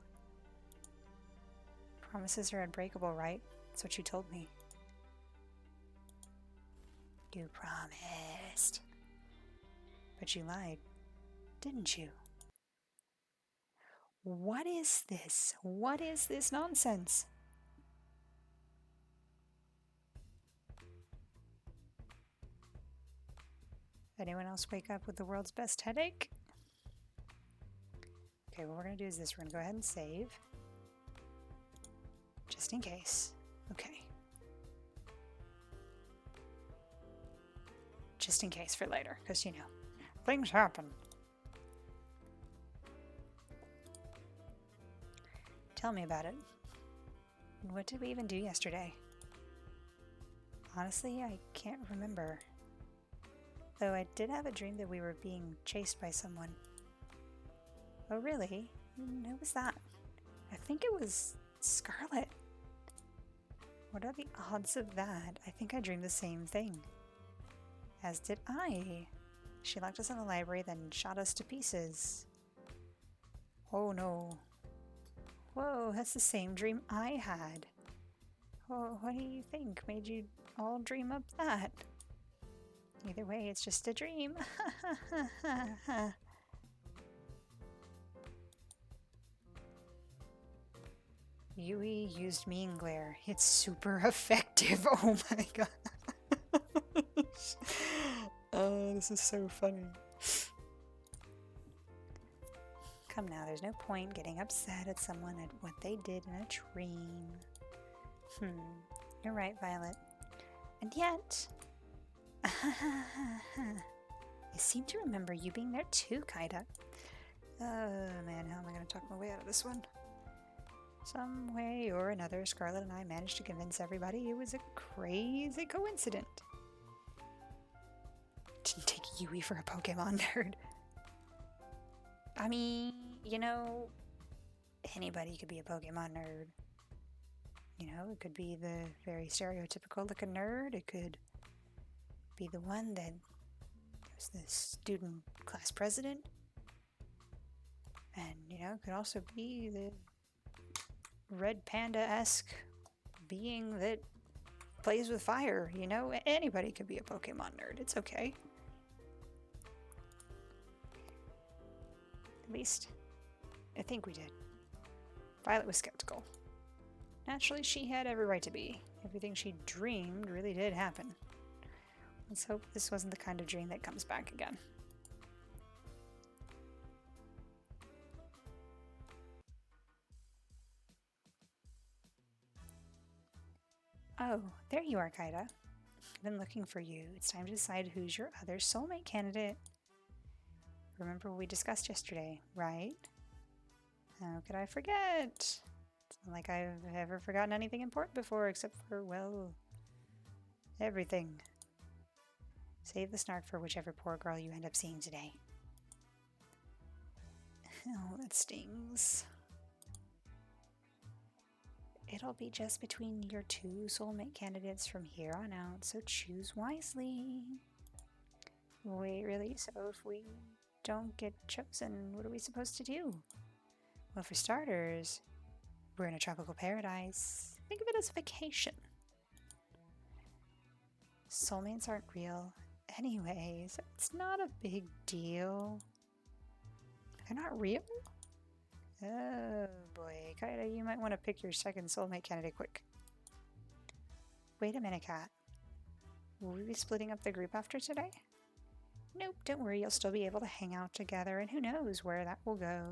Promises are unbreakable, right? That's what you told me. You promised. But you lied, didn't you? What is this? What is this nonsense? Anyone else wake up with the world's best headache? Okay, what we're going to do is this. We're going to go ahead and save. Just in case. Okay. Just in case for later, because, you know, things happen. Tell me about it. What did we even do yesterday? Honestly, I can't remember. Though I did have a dream that we were being chased by someone. Oh, really? Who was that? I think it was Scarlet. What are the odds of that? I think I dreamed the same thing. As did I. She locked us in the library, then shot us to pieces. Oh no. Whoa, that's the same dream I had. Oh, what do you think made you all dream up that? Either way, it's just a dream. Yui used mean glare. It's super effective. Oh my god. Oh, this is so funny. Come now, there's no point getting upset at someone at what they did in a dream. You're right, Violet. And yet... I seem to remember you being there too, Kaida. Oh man, how am I going to talk my way out of this one? Some way or another, Scarlet and I managed to convince everybody it was a crazy coincidence. Didn't take Yui for a Pokemon nerd. I mean, you know, anybody could be a Pokemon nerd. You know, it could be the very stereotypical looking nerd. It could be the one that was the student class president. And, you know, it could also be the red panda-esque being that plays with fire. You know, anybody could be a Pokemon nerd. It's okay. At least, I think we did. Violet was skeptical. Naturally, she had every right to be. Everything she dreamed really did happen. Let's hope this wasn't the kind of dream that comes back again. Oh, there you are, Kaida. I've been looking for you. It's time to decide who's your other soulmate candidate. Remember what we discussed yesterday, right? How could I forget? It's not like I've ever forgotten anything important before, except for, well, everything. Save the snark for whichever poor girl you end up seeing today. Oh, that stings. It'll be just between your two soulmate candidates from here on out, so choose wisely. Wait, really? So if we don't get chosen, what are we supposed to do? Well, for starters, We're in a tropical paradise. Think of it as a vacation. Soulmates aren't real. Anyways, it's not a big deal. They're not real? Oh boy, Kaida, you might want to pick your second soulmate candidate quick. Wait a minute, Kat. Will we be splitting up the group after today? Nope, don't worry, you'll still be able to hang out together, and who knows where that will go.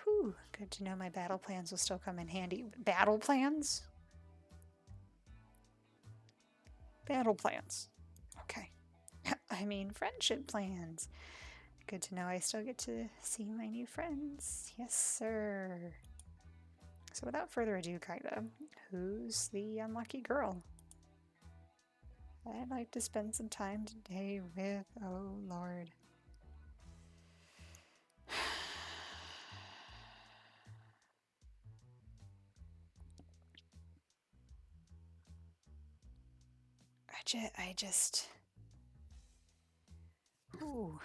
Whew, good to know my battle plans will still come in handy. Battle plans? Battle plans. Okay. I mean, friendship plans. Good to know I still get to see my new friends. Yes, sir. So without further ado, Kaida, who's the unlucky girl? I'd like to spend some time today with, oh Lord. I just... Ooh.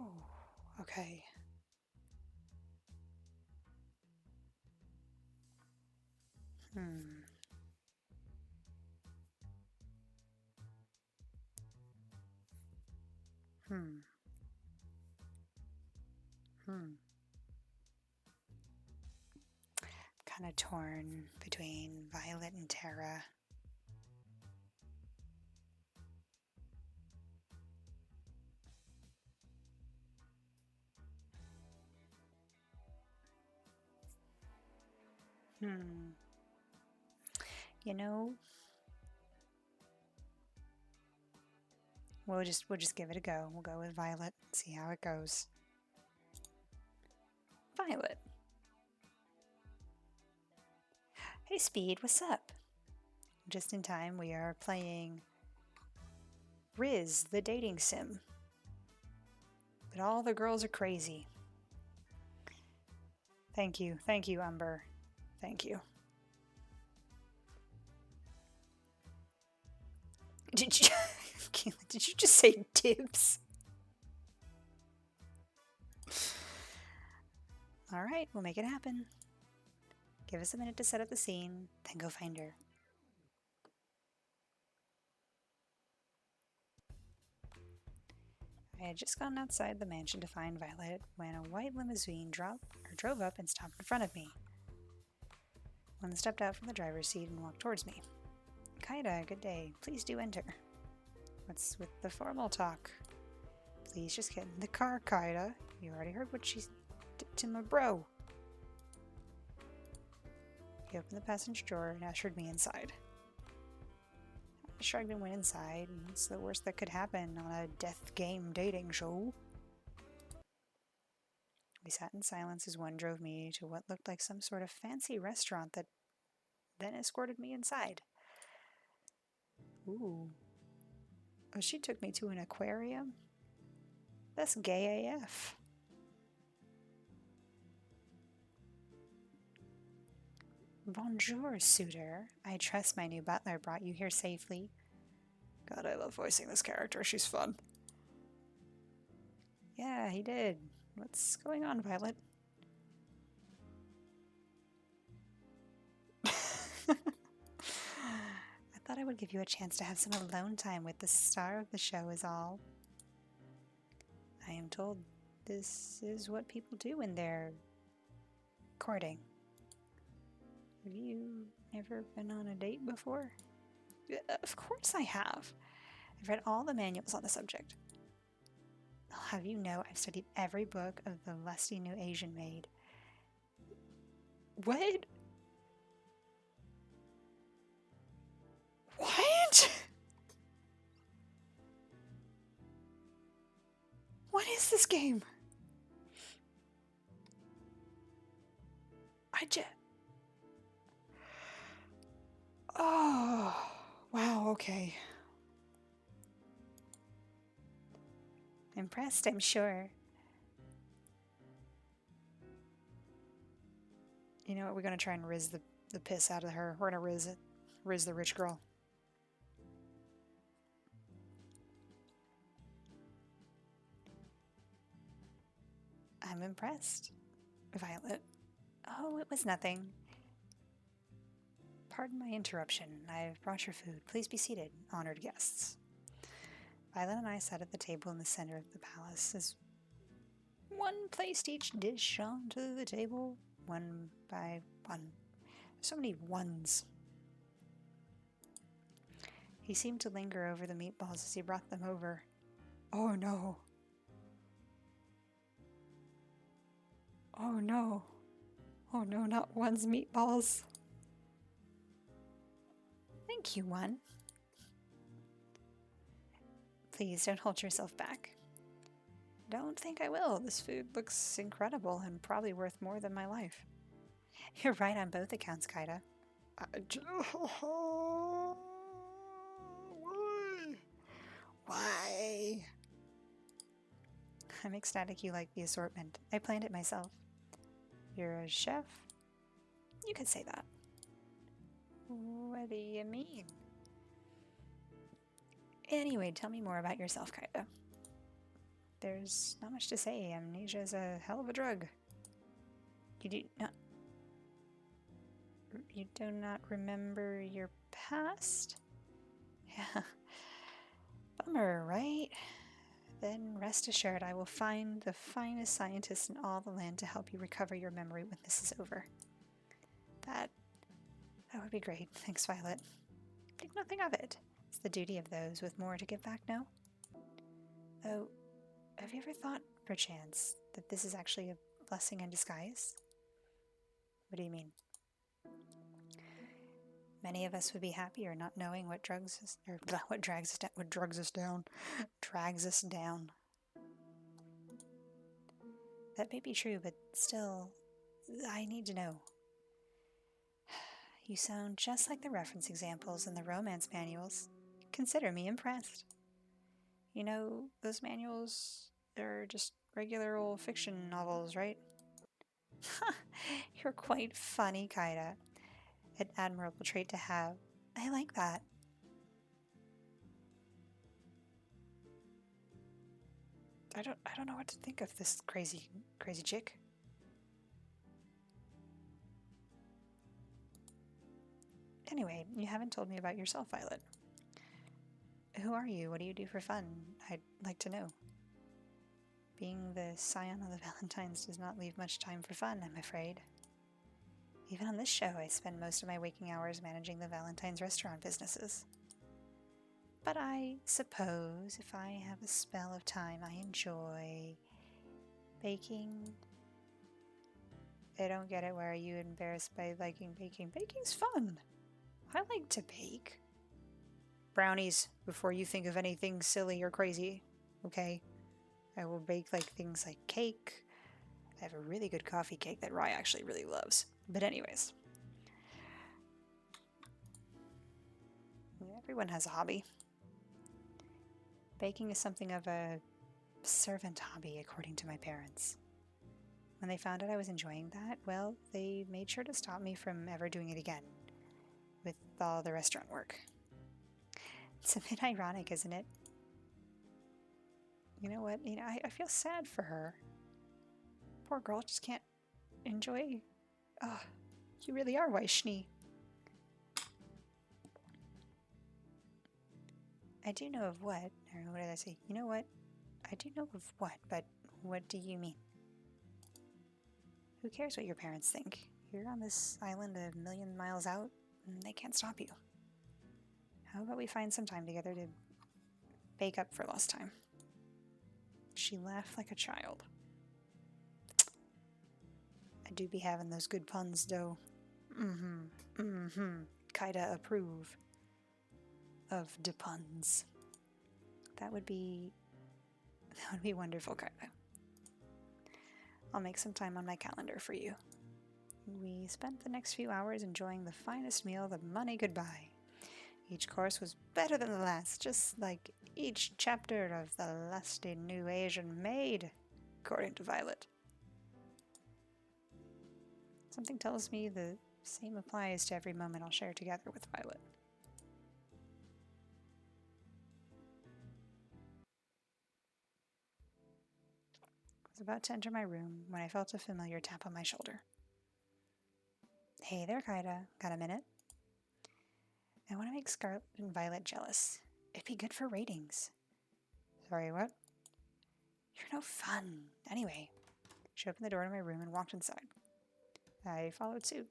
Oh, okay. Hmm. Hmm. Kind of torn between Violet and Terra. You know, we'll just give it a go. We'll go with Violet, see how it goes. Violet. Hey Speed, what's up? Just in time, we are playing Riz, the dating sim. But all the girls are crazy. Thank you, Umber. Thank you. Did you just say dibs? Alright, we'll make it happen. Give us a minute to set up the scene, then go find her. I had just gone outside the mansion to find Violet when a white limousine drove up and stopped in front of me. One stepped out from the driver's seat and walked towards me. Kaida, good day. Please do enter. What's with the formal talk? Please just get in the car, Kaida. You already heard what she did to my bro. He opened the passenger door and ushered me inside. I shrugged and went inside. What's the worst that could happen on a death game dating show? We sat in silence as one drove me to what looked like some sort of fancy restaurant that then escorted me inside. Ooh. Oh, she took me to an aquarium? That's gay AF. Bonjour, suitor. I trust my new butler brought you here safely. God, I love voicing this character. She's fun. Yeah, he did. What's going on, Violet? I thought I would give you a chance to have some alone time with the star of the show is all. I am told this is what people do when they're courting. Have you never been on a date before? Of course I have. I've read all the manuals on the subject. I'll have you know I've studied every book of the lusty new Asian maid. What? What? What is this game? Oh, wow, okay. Impressed, I'm sure. You know what? We're gonna try and riz the piss out of her. We're gonna riz the rich girl. I'm impressed. Violet. Oh, it was nothing. Pardon my interruption. I've brought your food. Please be seated, honored guests. Violet and I sat at the table in the center of the palace as one placed each dish onto the table, one by one. So many ones. He seemed to linger over the meatballs as he brought them over. Oh no. Oh no. Oh no, not one's meatballs. Thank you, one. Please don't hold yourself back. Don't think I will. This food looks incredible and probably worth more than my life. You're right on both accounts, Kaida. Why? Why? I'm ecstatic you like the assortment. I planned it myself. You're a chef? You could say that. What do you mean? Anyway, tell me more about yourself, Kaida. There's not much to say. Amnesia is a hell of a drug. You do not remember your past? Yeah. Bummer, right? Then rest assured I will find the finest scientists in all the land to help you recover your memory when this is over. That would be great. Thanks, Violet. Think nothing of it. It's the duty of those with more to give back, no? Oh, have you ever thought, perchance, that this is actually a blessing in disguise? What do you mean? Many of us would be happier not knowing what drags us down. That may be true, but still, I need to know. You sound just like the reference examples in the romance manuals. Consider me impressed. You know, those manuals, they're just regular old fiction novels, right? You're quite funny, Kaida. An admirable trait to have. I like that. I don't know what to think of this crazy chick. Anyway, you haven't told me about yourself, Violet. Who are you? What do you do for fun? I'd like to know. Being the scion of the Valentines does not leave much time for fun, I'm afraid. Even on this show, I spend most of my waking hours managing the Valentine's restaurant businesses. But I suppose if I have a spell of time, I enjoy baking. I don't get it. Why are you embarrassed by liking baking? Baking's fun. I like to bake. Brownies, before you think of anything silly or crazy, okay? I will bake things like cake. I have a really good coffee cake that Rye actually really loves. But anyways. Everyone has a hobby. Baking is something of a servant hobby, according to my parents. When they found out I was enjoying that, well, they made sure to stop me from ever doing it again, with all the restaurant work. It's a bit ironic, isn't it? You know what? I feel sad for her. Poor girl just can't enjoy. Oh, you really are Vaishni. I do know of what? Or what did I say? You know what? I do know of what, but what do you mean? Who cares what your parents think? You're on this island a million miles out, and they can't stop you. How about we find some time together to bake up for lost time? She laughed like a child. I do be having those good puns, though. Kaida approve of de puns. That would be wonderful, Kaida. I'll make some time on my calendar for you. We spent the next few hours enjoying the finest meal that money could buy. Each course was better than the last, just like each chapter of the lusty new Asian maid, according to Violet. Something tells me the same applies to every moment I'll share together with Violet. was about to enter my room when I felt a familiar tap on my shoulder. Hey there, Kaida. Got a minute? I want to make Scarlet and Violet jealous. It'd be good for ratings. Sorry, what? You're no fun. Anyway, she opened the door to my room and walked inside. I followed suit.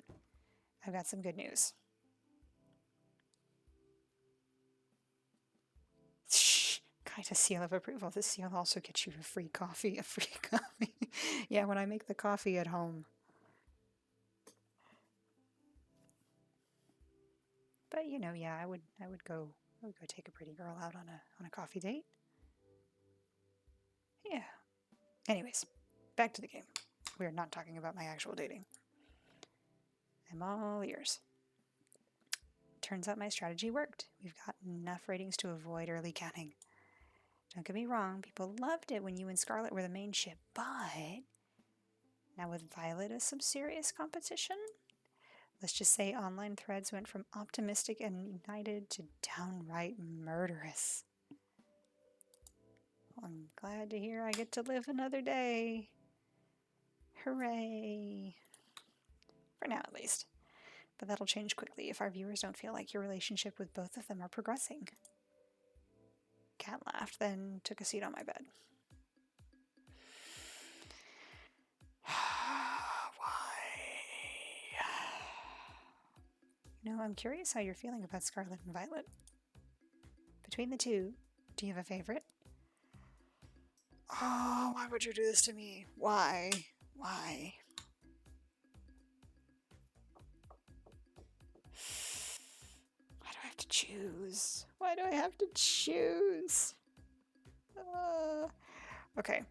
I've got some good news. Shh! Kaida seal of approval. This seal also gets you a free coffee. Yeah, when I make the coffee at home. But you know, yeah, I would go take a pretty girl out on a coffee date. Yeah. Anyways, back to the game. We're not talking about my actual dating. I'm all ears. Turns out my strategy worked. We've got enough ratings to avoid early canning. Don't get me wrong, people loved it when you and Scarlet were the main ship, but now with Violet as some serious competition, let's just say online threads went from optimistic and united to downright murderous. I'm glad to hear I get to live another day. Hooray. For now, at least. But that'll change quickly if our viewers don't feel like your relationship with both of them are progressing. Cat laughed, then took a seat on my bed. Why? You know, I'm curious how you're feeling about Scarlet and Violet. Between the two, do you have a favorite? Oh, why would you do this to me? Why? Why? Why do I have to choose? Why do I have to choose? Okay,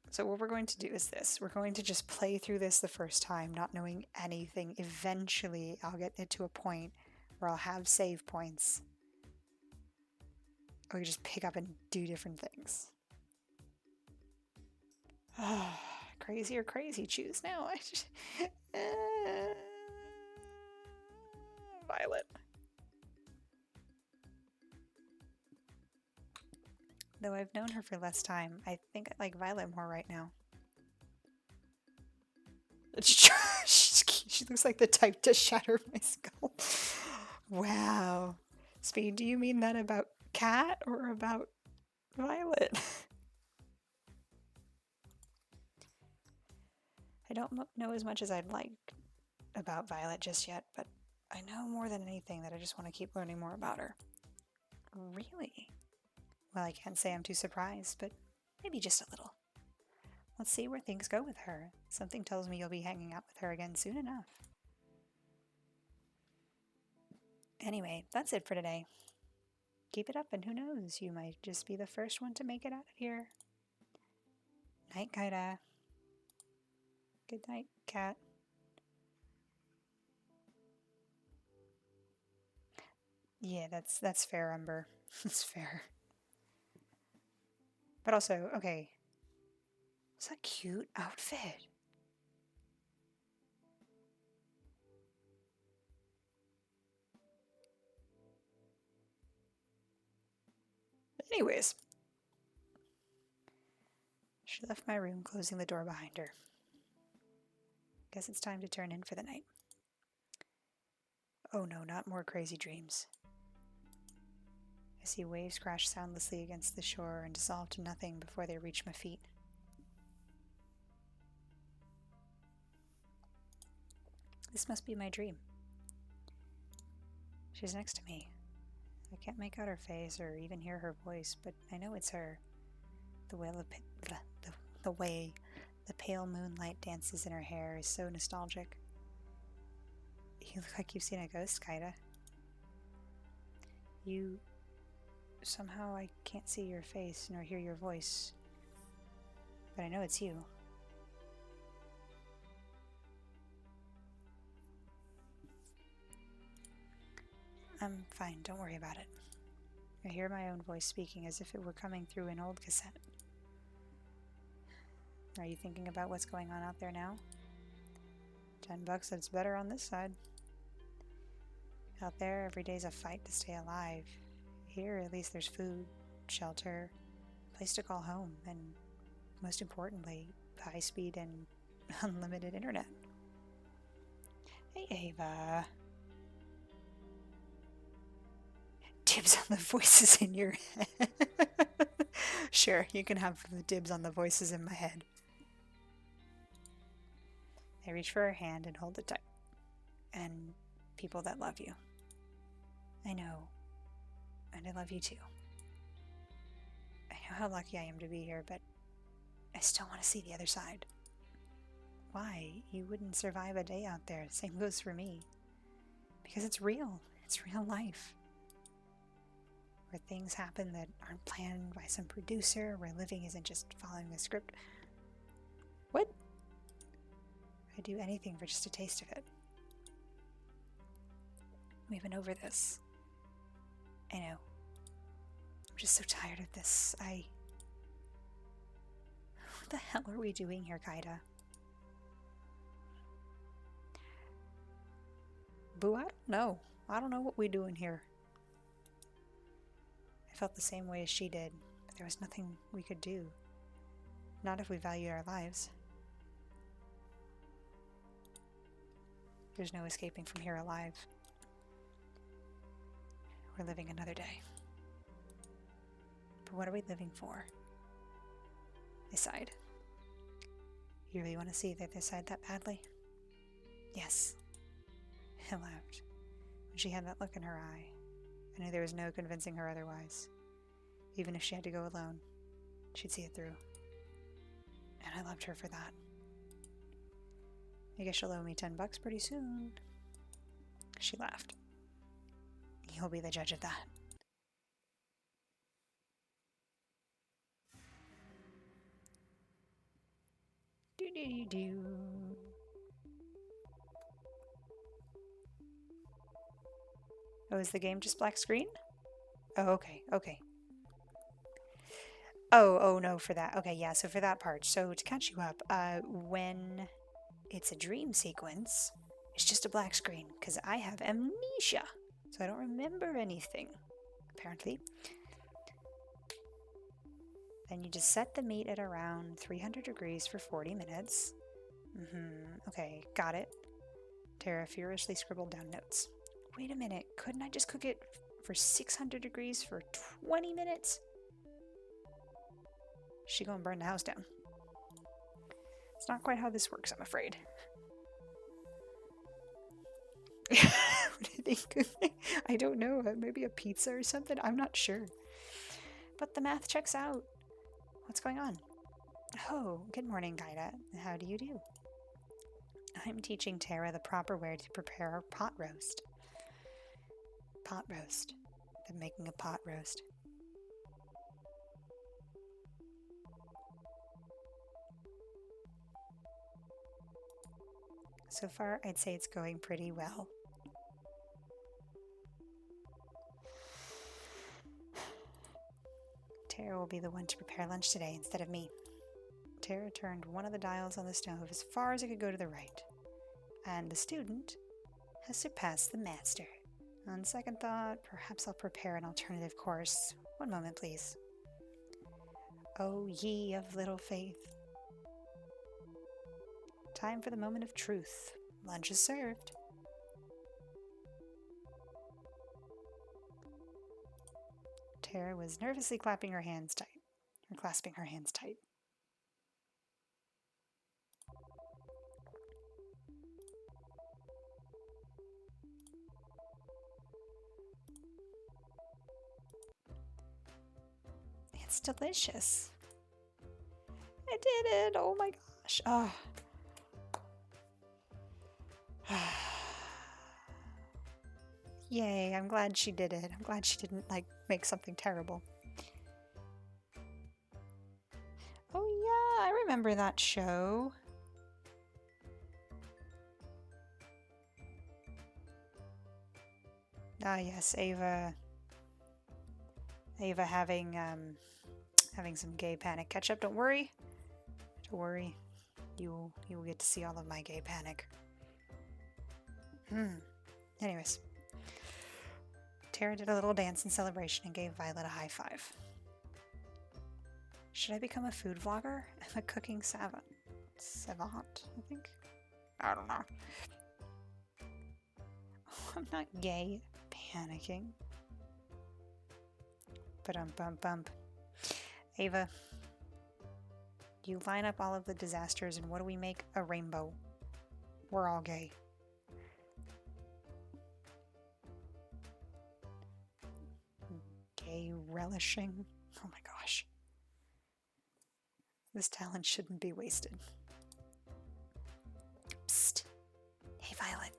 so what we're going to do is this. We're going to just play through this the first time, not knowing anything. Eventually, I'll get it to a point where I'll have save points. Or we just pick up and do different things. Crazy or crazy? Choose now. Violet. Though I've known her for less time, I think I like Violet more right now. She looks like the type to shatter my skull. Wow. Speed, do you mean that about Cat or about Violet? I don't know as much as I'd like about Violet just yet, but I know more than anything that I just want to keep learning more about her. Really? Well, I can't say I'm too surprised, but maybe just a little. Let's see where things go with her. Something tells me you'll be hanging out with her again soon enough. Anyway, that's it for today. Keep it up, and who knows, you might just be the first one to make it out of here. Night, Kaida. Good night, Cat. Yeah, that's fair, Umber. That's fair. But also, okay. It's a cute outfit. Anyways. She left my room, closing the door behind her. Guess it's time to turn in for the night. Oh no, not more crazy dreams. I see waves crash soundlessly against the shore and dissolve to nothing before they reach my feet. This must be my dream. She's next to me. I can't make out her face or even hear her voice, but I know it's her. The way the pale moonlight dances in her hair is so nostalgic. You look like you've seen a ghost, Kaida. Somehow I can't see your face nor hear your voice, but I know it's you. I'm fine, don't worry about it. I hear my own voice speaking as if it were coming through an old cassette. Are you thinking about what's going on out there now? $10, it's better on this side. Out there, every day's a fight to stay alive. Here, at least there's food, shelter, a place to call home, and most importantly, high speed and unlimited internet. Hey, Ava. Dibs on the voices in your head. Sure, you can have the dibs on the voices in my head. I reach for her hand and hold it tight. And people that love you. I know. And I love you too. I know how lucky I am to be here, but I still want to see the other side. Why? You wouldn't survive a day out there. Same goes for me. Because it's real. It's real life. Where things happen that aren't planned by some producer, where living isn't just following a script. What? I'd do anything for just a taste of it. We've been over this. I know. I'm just so tired of this. What the hell are we doing here, Kaida? Boo, I don't know. I don't know what we're doing here. I felt the same way as she did, but there was nothing we could do. Not if we valued our lives. There's no escaping from here alive. We're living another day. But what are we living for? I sighed. You really want to see the other side that badly? Yes. I laughed. When she had that look in her eye, I knew there was no convincing her otherwise. Even if she had to go alone, she'd see it through. And I loved her for that. I guess she'll owe me $10 pretty soon. She laughed. You'll be the judge of that. Do-do-do-do. Oh, is the game just black screen? Oh, okay, okay. Oh no, for that. Okay, yeah, so for that part. So to catch you up, when it's a dream sequence, it's just a black screen, because I have amnesia, so I don't remember anything, apparently. Then you just set the meat at around 300 degrees for 40 minutes. Okay, got it. Tara furiously scribbled down notes. Wait a minute, couldn't I just cook it for 600 degrees for 20 minutes? She gonna burn the house down. It's not quite how this works, I'm afraid. What do you think? I don't know, maybe a pizza or something? I'm not sure. But the math checks out. What's going on? Oh, good morning, Gaida. How do you do? I'm teaching Tara the proper way to prepare our pot roast. Pot roast. I'm making a pot roast. So far, I'd say it's going pretty well. Tara will be the one to prepare lunch today instead of me. Tara turned one of the dials on the stove as far as it could go to the right. And the student has surpassed the master. On second thought, perhaps I'll prepare an alternative course. One moment, please. O ye of little faith. Time for the moment of truth. Lunch is served. Tara was nervously clasping her hands tight. It's delicious. I did it! Oh my gosh. Oh. Yay, I'm glad she did it. I'm glad she didn't, make something terrible. Oh yeah, I remember that show. Ah yes, Ava having some gay panic. Catch up, don't worry. Don't worry. You will get to see all of my gay panic. Anyways. Tara did a little dance in celebration and gave Violet a high five. Should I become a food vlogger? I'm a cooking savant. Savant, I think. I don't know. I'm not gay. Panicking. Bump. Ava, you line up all of the disasters, and what do we make? A rainbow. We're all gay. Gay relishing. Oh my gosh. This talent shouldn't be wasted. Psst. Hey, Violet.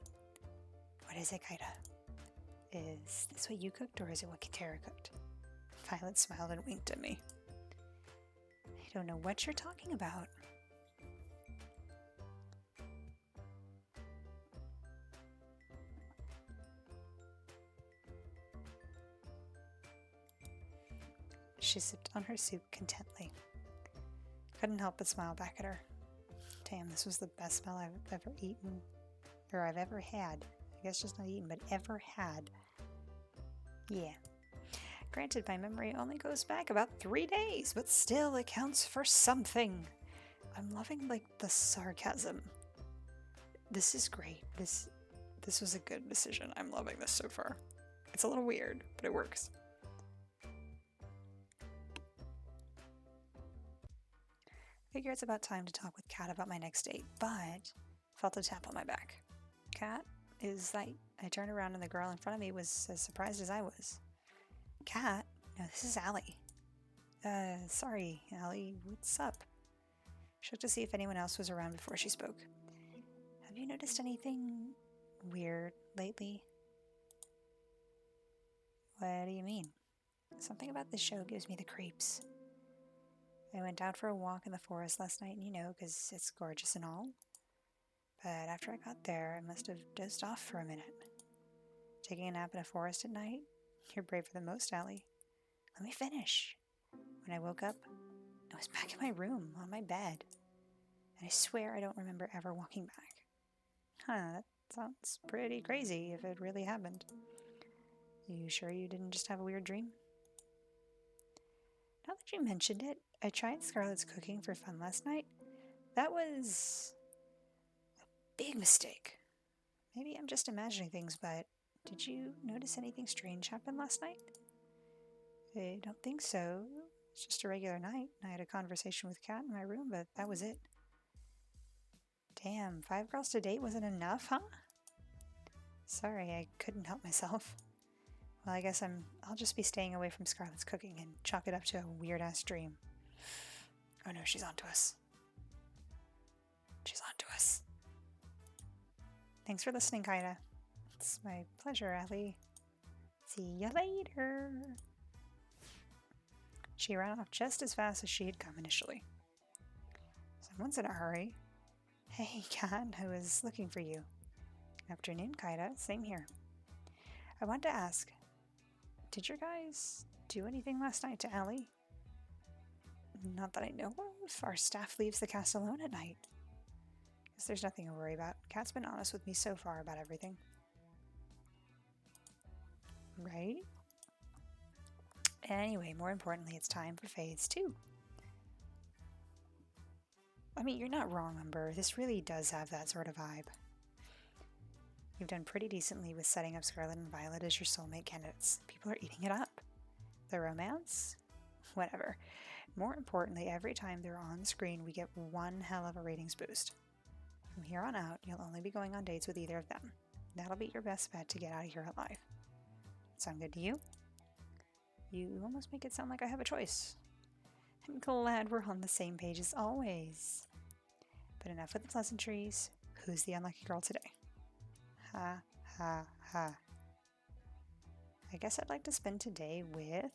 What is it, Kaida? Is this what you cooked, or is it what Katara cooked? Violet smiled and winked at me. I don't know what you're talking about. She sipped on her soup contently. Couldn't help but smile back at her. Damn, this was the best smell I've ever eaten. Or I've ever had. I guess just not eaten, but ever had. Yeah. Granted, my memory only goes back about 3 days, but still it counts for something. I'm loving, like, the sarcasm. This is great. This was a good decision. I'm loving this so far. It's a little weird, but it works. Figure it's about time to talk with Kat about my next date, but felt a tap on my back. Kat is like, I turned around and the girl in front of me was as surprised as I was. Kat? No, this is Allie. Sorry, Allie, what's up? She looked to see if anyone else was around before she spoke. Have you noticed anything weird lately? What do you mean? Something about this show gives me the creeps. I went out for a walk in the forest last night, and 'cause it's gorgeous and all. But after I got there, I must have dozed off for a minute. Taking a nap in a forest at night? You're braver than most, Allie. Let me finish. When I woke up, I was back in my room, on my bed. And I swear I don't remember ever walking back. That sounds pretty crazy if it really happened. You sure you didn't just have a weird dream? Now that you mentioned it, I tried Scarlett's cooking for fun last night. That was a big mistake. Maybe I'm just imagining things, but did you notice anything strange happen last night? I don't think so. It's just a regular night. I had a conversation with Kat in my room, but that was it. Damn, 5 girls to date wasn't enough, huh? Sorry, I couldn't help myself. Well, I guess I'll just be staying away from Scarlett's cooking and chalk it up to a weird-ass dream. Oh no, she's onto us. She's onto us. Thanks for listening, Kaida. It's my pleasure, Allie. See ya later. She ran off just as fast as she had come initially. Someone's in a hurry. Hey, Kat, I was looking for you. Afternoon, Kaida. Same here. I wanted to ask, did your guys do anything last night to Allie? Not that I know of. Our staff leaves the cast alone at night. Guess there's nothing to worry about. Kat's been honest with me so far about everything. Right? Anyway, more importantly, it's time for Phase 2. I mean, you're not wrong, Umber. This really does have that sort of vibe. You've done pretty decently with setting up Scarlet and Violet as your soulmate candidates. People are eating it up. The romance? Whatever. More importantly, every time they're on screen, we get one hell of a ratings boost. From here on out, you'll only be going on dates with either of them. That'll be your best bet to get out of here alive. Sound good to you? You almost make it sound like I have a choice. I'm glad we're on the same page as always. But enough with the pleasantries. Who's the unlucky girl today? Ha, ha, ha. I guess I'd like to spend today with...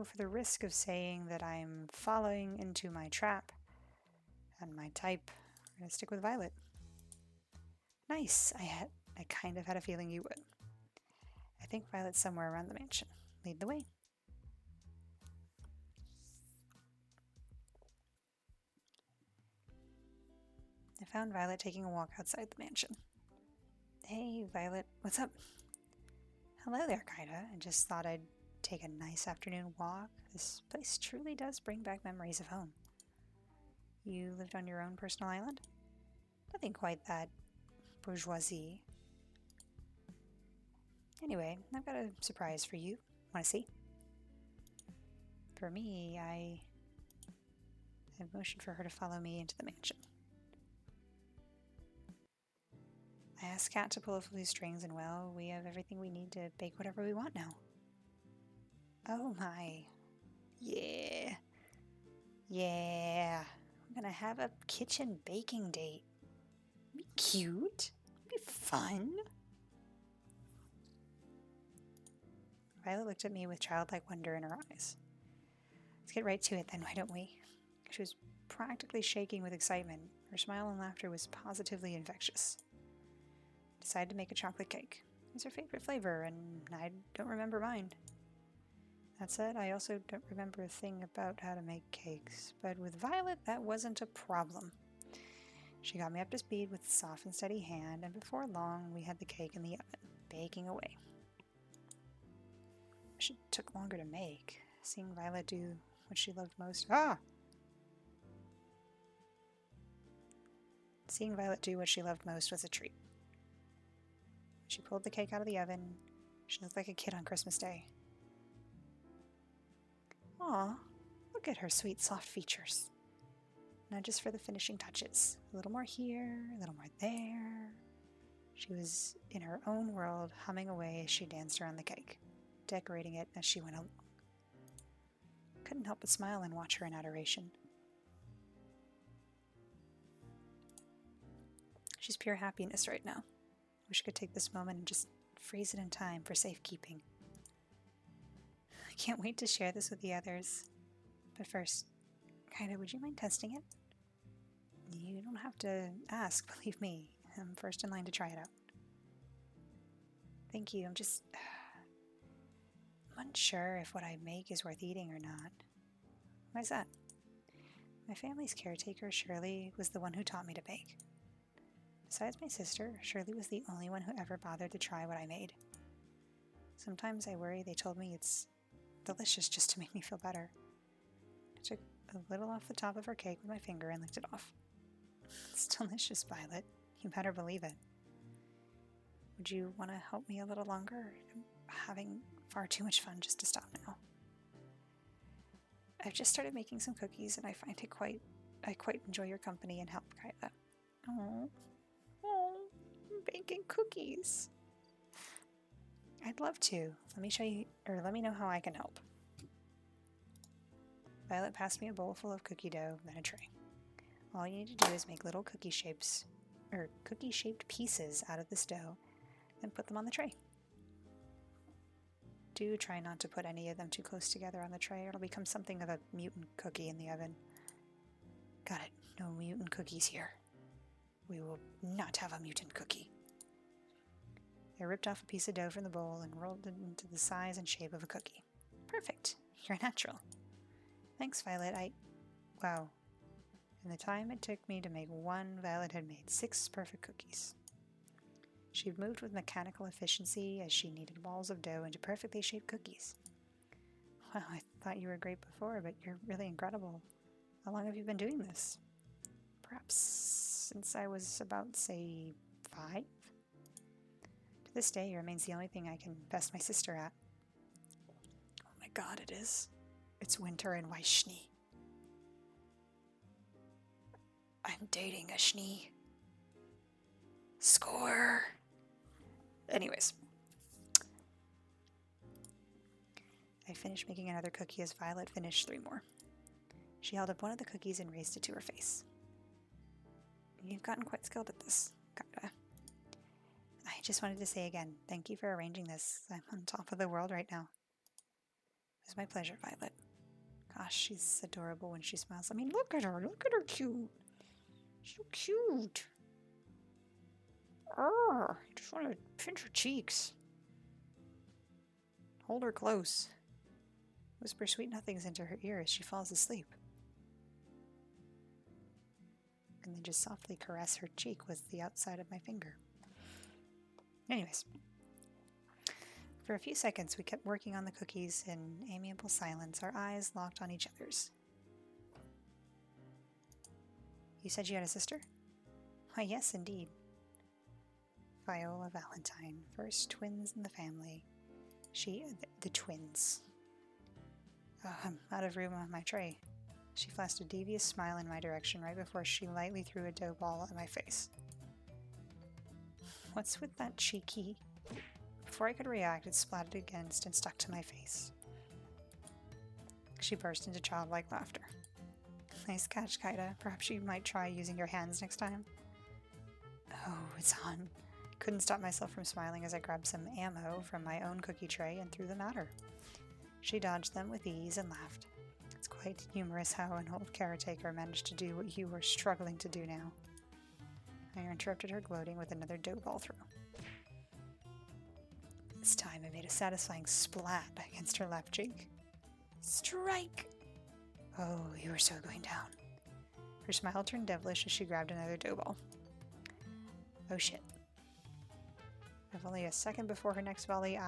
for the risk of saying that I'm falling into my trap and my type, I'm going to stick with Violet. Nice. I kind of had a feeling you would. I think Violet's somewhere around the mansion. Lead the way. found Violet taking a walk outside the mansion. Hey, Violet, what's up? Hello there, kinda. I just thought I'd take a nice afternoon walk. This place truly does bring back memories of home. You lived on your own personal island? Nothing quite that bourgeoisie. Anyway, I've got a surprise for you. Want to see? For me, I motioned for her to follow me into the mansion. I asked Kat to pull a few strings, and well, we have everything we need to bake whatever we want now. Oh my. Yeah. Yeah. I'm gonna have a kitchen baking date. Be cute. Be fun. Violet looked at me with childlike wonder in her eyes. Let's get right to it then, why don't we? She was practically shaking with excitement. Her smile and laughter was positively infectious. Decided to make a chocolate cake. It was her favorite flavor, and I don't remember mine. That said, I also don't remember a thing about how to make cakes, but with Violet, that wasn't a problem. She got me up to speed with a soft and steady hand, and before long, we had the cake in the oven, baking away. It took longer to make, seeing Violet do what she loved most. Seeing Violet do what she loved most was a treat. She pulled the cake out of the oven. She looked like a kid on Christmas Day. Aw, look at her sweet, soft features. Now just for the finishing touches. A little more here, a little more there. She was in her own world, humming away as she danced around the cake, decorating it as she went along. Couldn't help but smile and watch her in adoration. She's pure happiness right now. Wish I could take this moment and just freeze it in time for safekeeping. I can't wait to share this with the others. But first, kinda, would you mind testing it? You don't have to ask, believe me. I'm first in line to try it out. Thank you, I'm unsure if what I make is worth eating or not. Why's that? My family's caretaker, Shirley, was the one who taught me to bake. Besides my sister, Shirley was the only one who ever bothered to try what I made. Sometimes I worry they told me it's delicious just to make me feel better. I took a little off the top of her cake with my finger and licked it off. It's delicious, Violet. You better believe it. Would you want to help me a little longer? I'm having far too much fun just to stop now. I've just started making some cookies and I find I quite enjoy your company and help, Kyla. Oh, I'm baking cookies. I'd love to. Let me show you, or let me know how I can help. Violet passed me a bowl full of cookie dough, then a tray. All you need to do is make little cookie-shaped pieces out of this dough, then put them on the tray. Do try not to put any of them too close together on the tray, or it'll become something of a mutant cookie in the oven. Got it. No mutant cookies here. We will not have a mutant cookie. I ripped off a piece of dough from the bowl and rolled it into the size and shape of a cookie. Perfect. You're natural. Thanks, Violet. Wow. In the time it took me to make one, Violet had made 6 perfect cookies. She moved with mechanical efficiency as she kneaded balls of dough into perfectly shaped cookies. Wow, I thought you were great before, but you're really incredible. How long have you been doing this? Perhaps since I was about, say, 5? To this day, it remains the only thing I can best my sister at. Oh my god, it is. It's winter in Weißschnee. I'm dating a Schnee. Score! Anyways. I finished making another cookie as Violet finished 3 more. She held up one of the cookies and raised it to her face. You've gotten quite skilled at this, kinda. I just wanted to say again, thank you for arranging this. I'm on top of the world right now. It was my pleasure, Violet. Gosh, she's adorable when she smiles. I mean, look at her cute. So cute. I just want to pinch her cheeks. Hold her close. Whisper sweet nothings into her ear as she falls asleep. and then just softly caress her cheek with the outside of my finger. Anyways, for a few seconds we kept working on the cookies in amiable silence, our eyes locked on each other's. You said you had a sister? Why, yes, indeed. Viola Valentine, first twins in the family. The twins. Oh, I'm out of room on my tray. She flashed a devious smile in my direction right before she lightly threw a dough ball at my face. What's with that cheeky? Before I could react, it splattered against and stuck to my face. She burst into childlike laughter. Nice catch, Kaida. Perhaps you might try using your hands next time. Oh, it's on. Couldn't stop myself from smiling as I grabbed some ammo from my own cookie tray and threw them at her. She dodged them with ease and laughed. It's quite humorous how an old caretaker managed to do what you were struggling to do now. I interrupted her gloating with another dough ball throw. This time I made a satisfying splat against her left cheek. Strike! Oh, you were so going down. Her smile turned devilish as she grabbed another dough ball. Oh shit. If only a second before her next volley,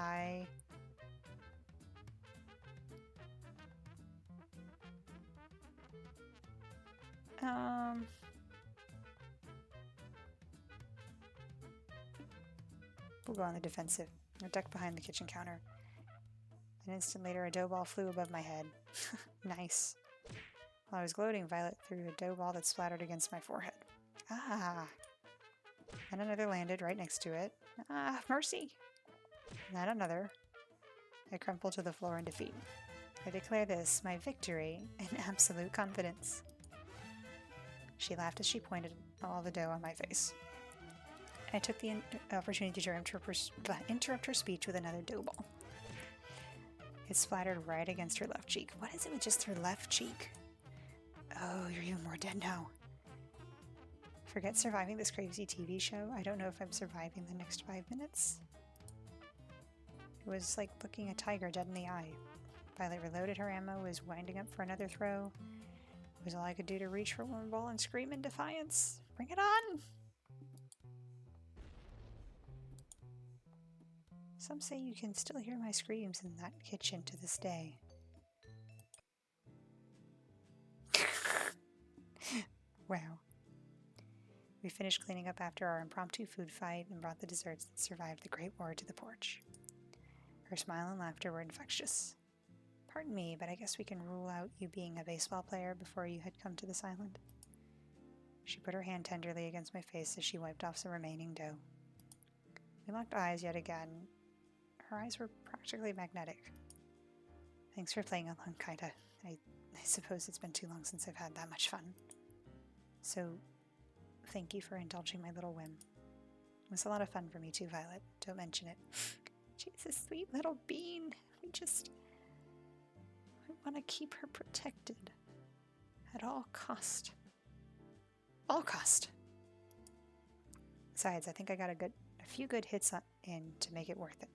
We'll go on the defensive. I ducked behind the kitchen counter. An instant later, a dough ball flew above my head. Nice. While I was gloating, Violet threw a dough ball that splattered against my forehead. Ah! And another landed right next to it. Ah, mercy! And then another. I crumpled to the floor in defeat. I declare this my victory in absolute confidence. She laughed as she pointed all the dough on my face. I took the opportunity to interrupt her speech with another dough ball. It splattered right against her left cheek. What is it with just her left cheek? Oh, you're even more dead now. Forget surviving this crazy TV show. I don't know if I'm surviving the next 5 minutes. It was like looking a tiger dead in the eye. Violet reloaded her ammo, was winding up for another throw. It was all I could do to reach for one ball and scream in defiance. Bring it on! Some say you can still hear my screams in that kitchen to this day. Wow. We finished cleaning up after our impromptu food fight and brought the desserts that survived the Great War to the porch. Her smile and laughter were infectious. Pardon me, but I guess we can rule out you being a baseball player before you had come to this island. She put her hand tenderly against my face as she wiped off some remaining dough. We locked eyes yet again. Her eyes were practically magnetic. Thanks for playing along, Kaida. I suppose it's been too long since I've had that much fun. So, thank you for indulging my little whim. It was a lot of fun for me too, Violet. Don't mention it. She's a sweet little bean. I want to keep her protected. At all cost. All cost. Besides, I think I got a few good hits in to make it worth it.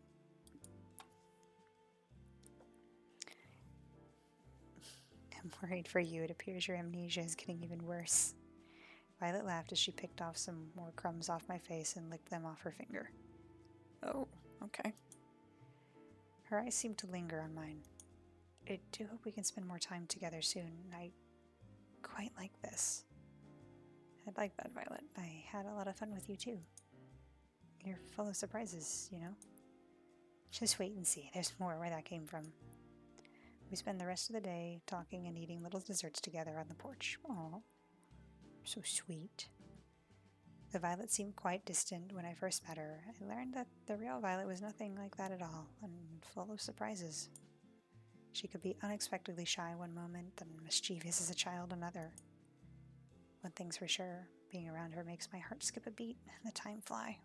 I'm worried for you. It appears your amnesia is getting even worse. Violet laughed as she picked off some more crumbs off my face and licked them off her finger. Oh, okay. Her eyes seemed to linger on mine. I do hope we can spend more time together soon. I quite like this. I'd like that, Violet. I had a lot of fun with you too. You're full of surprises, you know? Just wait and see. There's more where that came from. We spend the rest of the day talking and eating little desserts together on the porch. Aw, so sweet. The Violet seemed quite distant when I first met her. I learned that the real Violet was nothing like that at all, and full of surprises. She could be unexpectedly shy one moment and mischievous as a child another. One thing's for sure, being around her makes my heart skip a beat and the time fly.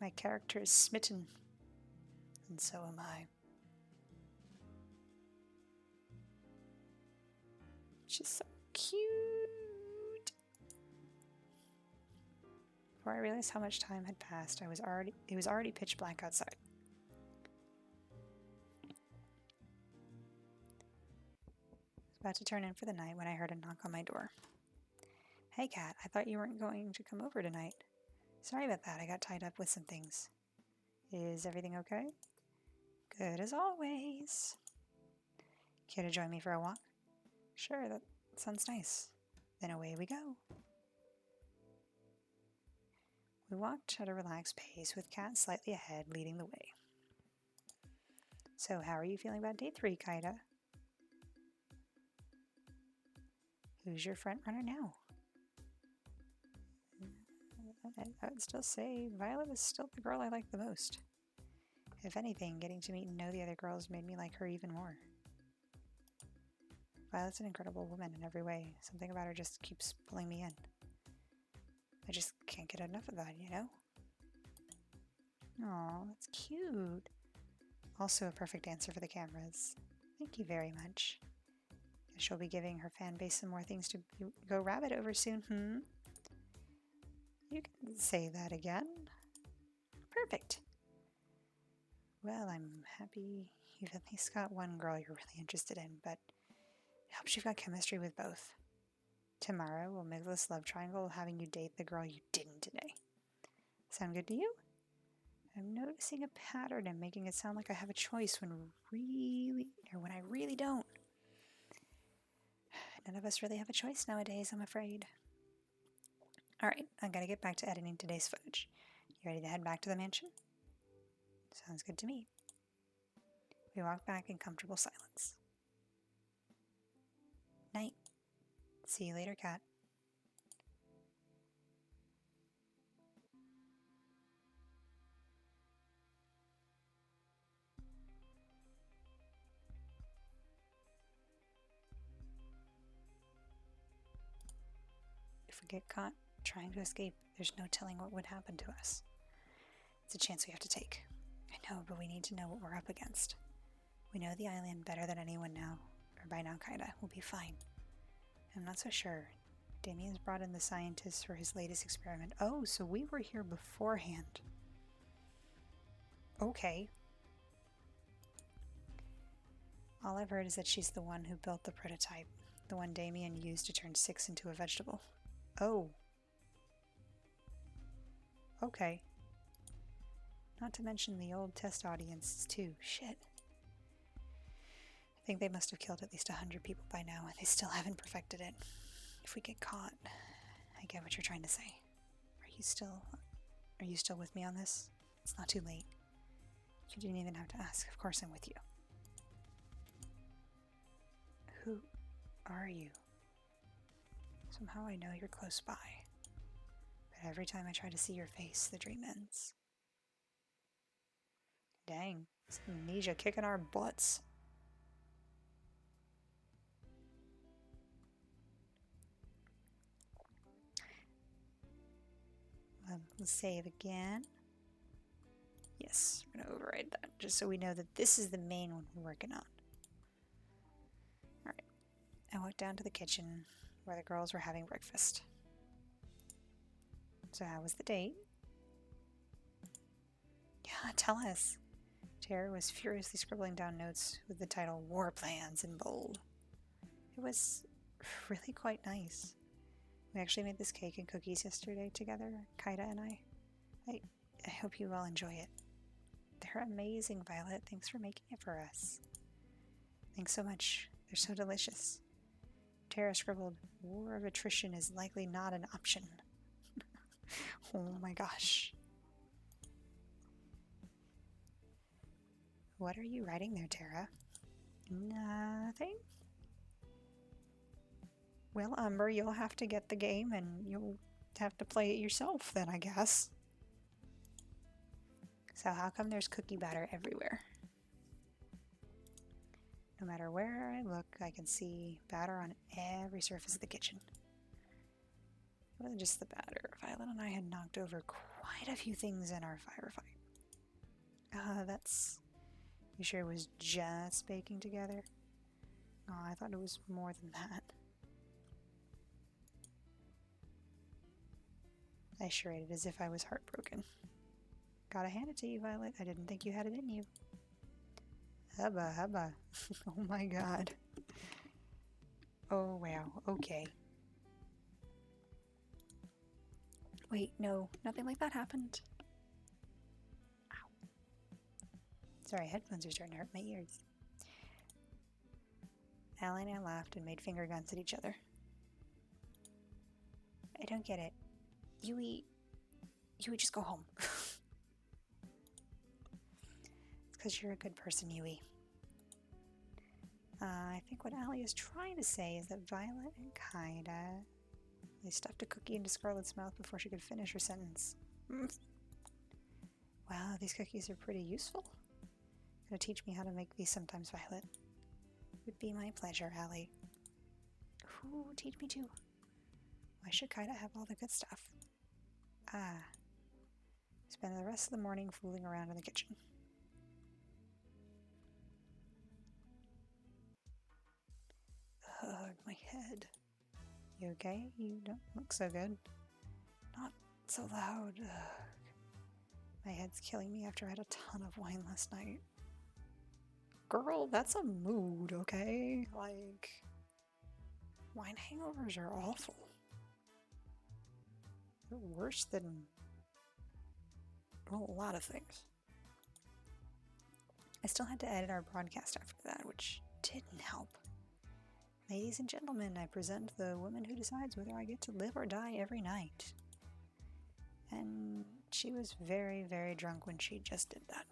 My character is smitten, and so am I. She's so cute. Before I realized how much time had passed, it was already pitch black outside. About to turn in for the night when I heard a knock on my door. Hey, Kat, I thought you weren't going to come over tonight. Sorry about that, I got tied up with some things. Is everything okay? Good as always. Care to join me for a walk? Sure, that sounds nice. Then away we go. We walked at a relaxed pace with Kat slightly ahead, leading the way. So, how are you feeling about day 3, Kaida? Who's your front runner now? I would still say Violet is still the girl I like the most. If anything, getting to meet and know the other girls made me like her even more. Violet's an incredible woman in every way. Something about her just keeps pulling me in. I just can't get enough of that, you know? Aw, that's cute. Also a perfect answer for the cameras. Thank you very much. Guess she'll be giving her fan base some more things to go rabbit over soon, You can say that again. Perfect. Well, I'm happy you've at least got one girl you're really interested in, but it helps you've got chemistry with both. Tomorrow we'll make this love triangle having you date the girl you didn't today. Sound good to you? I'm noticing a pattern and making it sound like I have a choice when I really don't. None of us really have a choice nowadays, I'm afraid. Alright, I gotta get back to editing today's footage. You ready to head back to the mansion? Sounds good to me. We walk back in comfortable silence. Night. See you later, Kat. If we get caught trying to escape, there's no telling what would happen to us. It's a chance we have to take. I know, but we need to know what we're up against. We know the island better than anyone now, or by now, Kaida. We'll be fine. I'm not so sure. Damien's brought in the scientists for his latest experiment. Oh, so we were here beforehand. Okay. All I've heard is that she's the one who built the prototype, the one Damien used to turn 6 into a vegetable. Oh. Okay. Not to mention the old test audiences too. Shit. I think they must have killed at least 100 people by now, and they still haven't perfected it. If we get caught, I get what you're trying to say. Are you still with me on this? It's not too late. You didn't even have to ask. Of course I'm with you. Who are you? Somehow I know you're close by. But every time I try to see your face, the dream ends. Dang, it's amnesia kicking our butts. Let's save again. Yes, we're going to override that, just so we know that this is the main one we're working on. Alright, I walked down to the kitchen where the girls were having breakfast. So how was the date? Yeah, tell us. Tara was furiously scribbling down notes with the title War Plans in bold. It was really quite nice. We actually made this cake and cookies yesterday together, Kaida and I. I hope you all enjoy it. They're amazing, Violet. Thanks for making it for us. Thanks so much. They're so delicious. Tara scribbled, War of attrition is likely not an option. Oh my gosh. What are you writing there, Tara? Nothing? Well, Umber, you'll have to get the game and you'll have to play it yourself then, I guess. So how come there's cookie batter everywhere? No matter where I look, I can see batter on every surface of the kitchen. It wasn't just the batter. Violet and I had knocked over quite a few things in our firefight. You sure it was just baking together? Oh, I thought it was more than that. I charade as if I was heartbroken. Gotta hand it to you, Violet. I didn't think you had it in you. Hubba, hubba. Oh my god. Oh, wow. Okay. Wait, no. Nothing like that happened. Ow. Sorry, headphones are starting to hurt my ears. Allie and I laughed and made finger guns at each other. I don't get it. Yui, just go home. It's because you're a good person, Yui. I think what Allie is trying to say is that Violet and Kaida, they stuffed a cookie into Scarlet's mouth before she could finish her sentence. Wow, these cookies are pretty useful. Gonna teach me how to make these sometimes, Violet. Would be my pleasure, Allie. Ooh, teach me too. Why should Kaida have all the good stuff? Spend the rest of the morning fooling around in the kitchen. Ugh, my head. You okay? You don't look so good. Not so loud. Ugh. My head's killing me after I had a ton of wine last night. Girl, that's a mood, okay? Like, wine hangovers are awful. They're worse than, well, a lot of things. I still had to edit our broadcast after that, which didn't help. Ladies and gentlemen, I present the woman who decides whether I get to live or die every night. And she was very, very drunk when she just did that.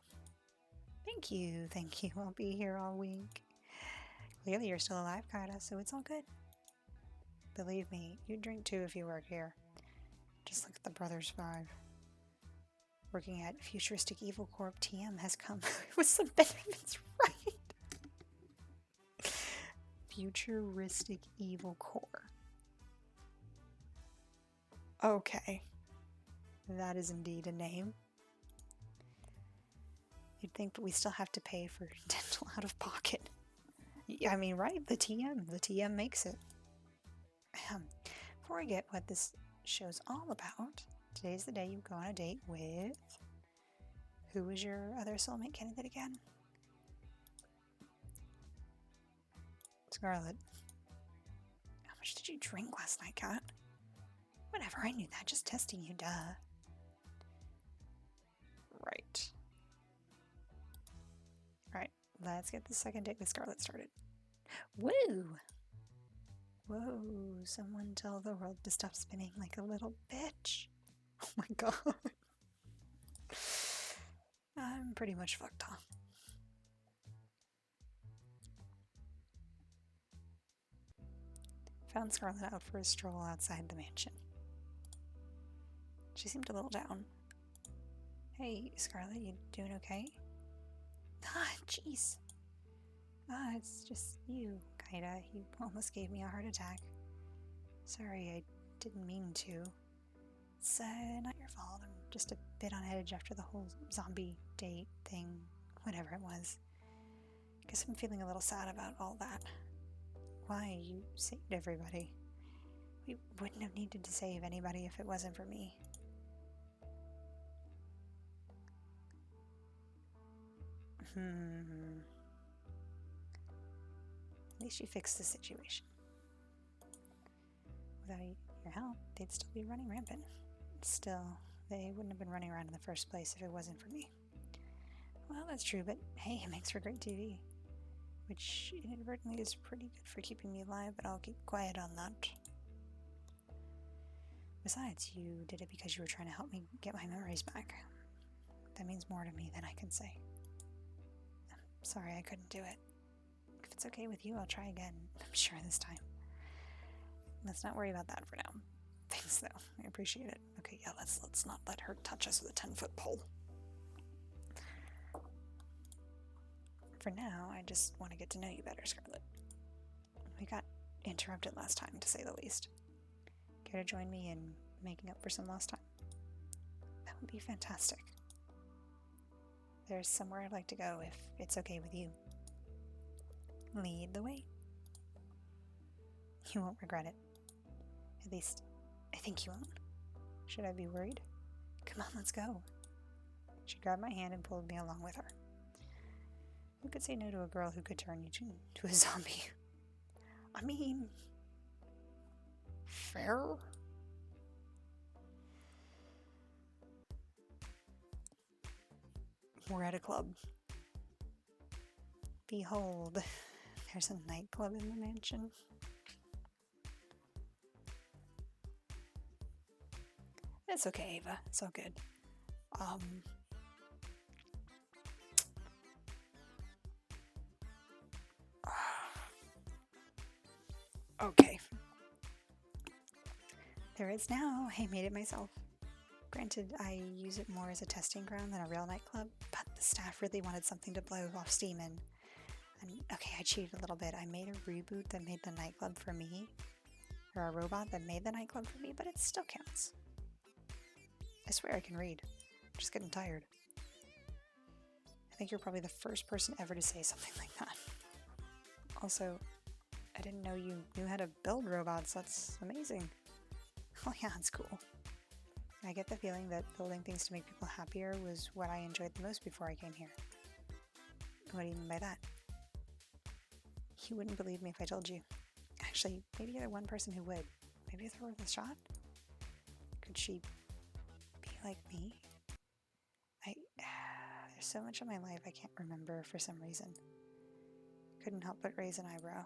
Thank you. I'll be here all week. Clearly you're still alive, Kaida, so it's all good. Believe me, you'd drink too if you work here. Just like the Brothers 5. Working at Futuristic Evil Corp TM has come with some benefits, right? Futuristic Evil Corp. Okay. That is indeed a name. You'd think, but we still have to pay for dental out of pocket. I mean, right? The TM makes it. Before I get what this show's all about, today's the day you go on a date with... Who was your other soulmate candidate again? Scarlet. How much did you drink last night, Kat? Whatever, I knew that. Just testing you, duh. Right. Alright, let's get the second date with Scarlet started. Woo! Whoa, someone tell the world to stop spinning like a little bitch. Oh my god. I'm pretty much fucked off. Found Scarlet out for a stroll outside the mansion. She seemed a little down. Hey, Scarlet, you doing okay? Ah, jeez. It's just you, Kaida. You almost gave me a heart attack. Sorry, I didn't mean to. It's not your fault. I'm just a bit on edge after the whole zombie date thing, whatever it was. Guess I'm feeling a little sad about all that. Why, you saved everybody. We wouldn't have needed to save anybody if it wasn't for me. At least you fixed the situation. Without your help, they'd still be running rampant. Still, they wouldn't have been running around in the first place if it wasn't for me. Well, that's true, but hey, it makes for great TV. Which inadvertently is pretty good for keeping me alive, but I'll keep quiet on that. Besides, you did it because you were trying to help me get my memories back. That means more to me than I can say. I'm sorry I couldn't do it. If it's okay with you, I'll try again. I'm sure this time. Let's not worry about that for now. Thanks, though. I appreciate it. Okay, yeah, let's not let her touch us with a 10-foot pole. For now, I just want to get to know you better, Scarlet. We got interrupted last time, to say the least. Care to join me in making up for some lost time? That would be fantastic. There's somewhere I'd like to go if it's okay with you. Lead the way. You won't regret it. At least, I think you won't. Should I be worried? Come on, let's go. She grabbed my hand and pulled me along with her. Who could say no to a girl who could turn you into a zombie? I mean, Fair? We're at a club. Behold, there's a nightclub in the mansion. It's okay, Ava. It's all good. Okay. There is now. I made it myself. Granted, I use it more as a testing ground than a real nightclub, but the staff really wanted something to blow off steam in. And okay, I cheated a little bit. I made a reboot that made the nightclub for me, or a robot that made the nightclub for me, but it still counts. I swear I can read. I'm just getting tired. I think you're probably the first person ever to say something like that. Also, I didn't know you knew how to build robots. That's amazing. Oh yeah, it's cool. I get the feeling that building things to make people happier was what I enjoyed the most before I came here. What do you mean by that? You wouldn't believe me if I told you. Actually, maybe you're the one person who would. Maybe it's worth a shot? Could she be like me? There's so much of my life I can't remember for some reason. Couldn't help but raise an eyebrow.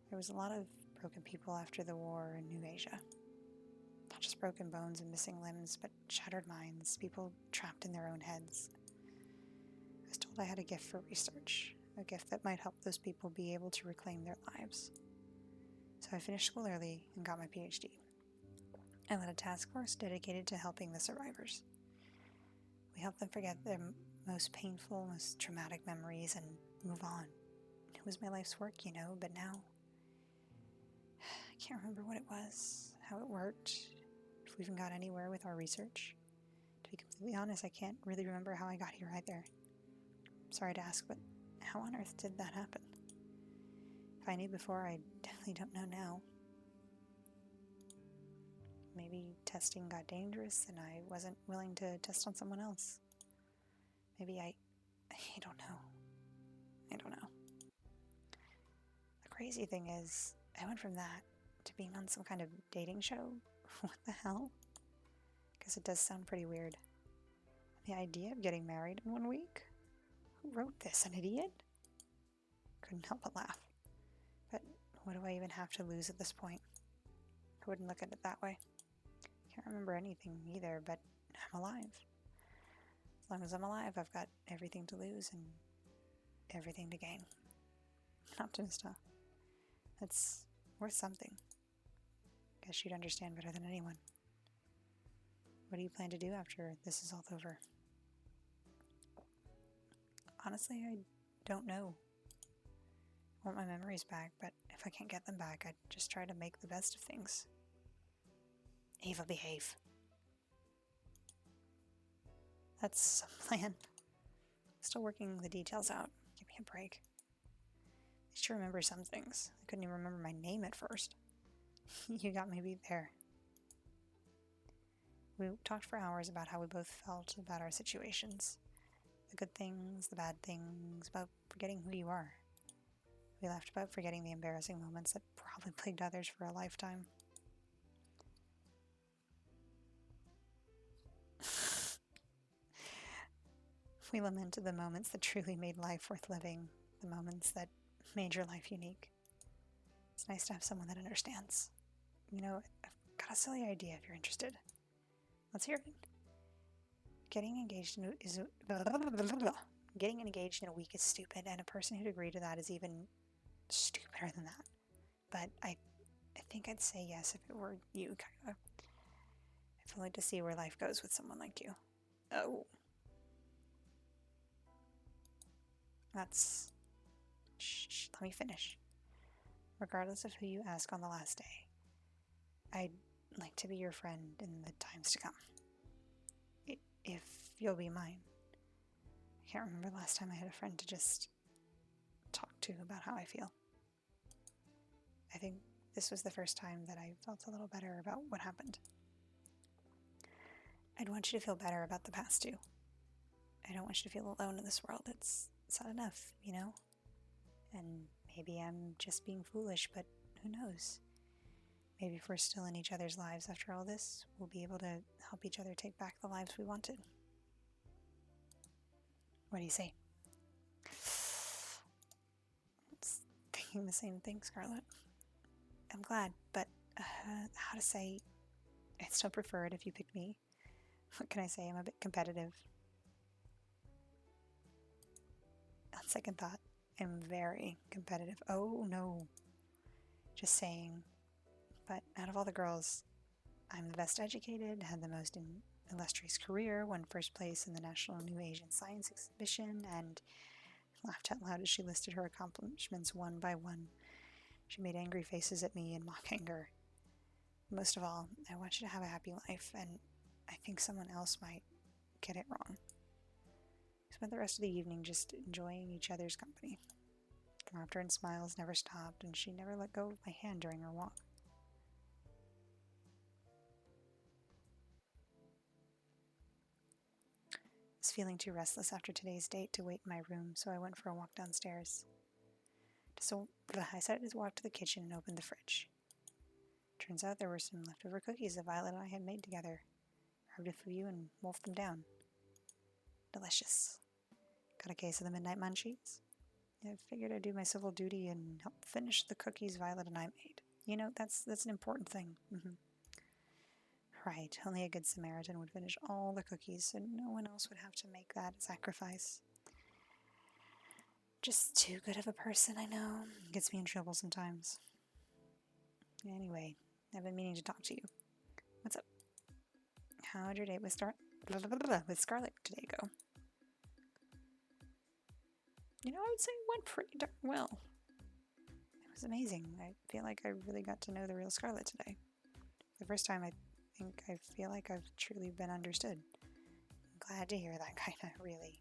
There was a lot of broken people after the war in New Asia. Not just broken bones and missing limbs, but shattered minds, people trapped in their own heads. I was told I had a gift for research, a gift that might help those people be able to reclaim their lives. So I finished school early and got my PhD. I led a task force dedicated to helping the survivors. We helped them forget their most painful, most traumatic memories and move on. It was my life's work, but now I can't remember what it was, how it worked, if we even got anywhere with our research. To be completely honest, I can't really remember how I got here either. Sorry to ask, but how on earth did that happen? If I knew before, I definitely don't know now. Maybe testing got dangerous and I wasn't willing to test on someone else. Maybe I don't know. I don't know. The crazy thing is, I went from that to being on some kind of dating show. What the hell? Because it does sound pretty weird. The idea of getting married in 1 week? Who wrote this? An idiot? Couldn't help but laugh. But what do I even have to lose at this point? I wouldn't look at it that way. Can't remember anything either, but I'm alive. As long as I'm alive, I've got everything to lose and everything to gain. An optimist, huh? That's worth something. Guess you'd understand better than anyone. What do you plan to do after this is all over? Honestly, I don't know. I want my memories back, but if I can't get them back, I'd just try to make the best of things. Ava, behave. That's some plan. Still working the details out. Give me a break. I used to remember some things. I couldn't even remember my name at first. You got me beat there. We talked for hours about how we both felt about our situations. The good things, the bad things, about forgetting who you are. We laughed about forgetting the embarrassing moments that probably plagued others for a lifetime. We lamented the moments that truly made life worth living, the moments that made your life unique. It's nice to have someone that understands. I've got a silly idea if you're interested. Let's hear it. Getting engaged in a week is stupid, and a person who'd agree to that is even stupider than that. But I think I'd say yes if it were you, kinda. I feel like to see where life goes with someone like you. Oh. Shh, let me finish. Regardless of who you ask on the last day, I'd like to be your friend in the times to come. If you'll be mine. I can't remember the last time I had a friend to just talk to about how I feel. I think this was the first time that I felt a little better about what happened. I'd want you to feel better about the past too. I don't want you to feel alone in this world. It's not enough, And maybe I'm just being foolish, but who knows? Maybe if we're still in each other's lives after all this, we'll be able to help each other take back the lives we wanted. What do you say? It's thinking the same thing, Scarlet. I'm glad, but how to say, I'd still prefer it if you picked me. What can I say? I'm a bit competitive. On second thought, I'm very competitive. Oh no. Just saying. But out of all the girls, I'm the best educated, had the most illustrious career, won first place in the National New Asian Science Exhibition, and laughed out loud as she listed her accomplishments one by one. She made angry faces at me in mock anger. Most of all, I want you to have a happy life, and I think someone else might get it wrong. We spent the rest of the evening just enjoying each other's company. Laughter and smiles never stopped, and she never let go of my hand during our walk. I was feeling too restless after today's date to wait in my room, so I went for a walk downstairs. So I decided to walk to the kitchen and open the fridge. Turns out there were some leftover cookies that Violet and I had made together. Grabbed a few and wolfed them down. Delicious. Got a case of the midnight munchies? I figured I'd do my civil duty and help finish the cookies Violet and I made. You know, that's an important thing. Right, only a good Samaritan would finish all the cookies, so no one else would have to make that sacrifice. Just too good of a person, I know. Gets me in trouble sometimes. Anyway, I've been meaning to talk to you. What's up? How'd your date with Scarlet today go? You know, I would say it went pretty darn well. It was amazing. I feel like I really got to know the real Scarlet today. For the first time, I feel like I've truly been understood. I'm glad to hear that, kinda, really.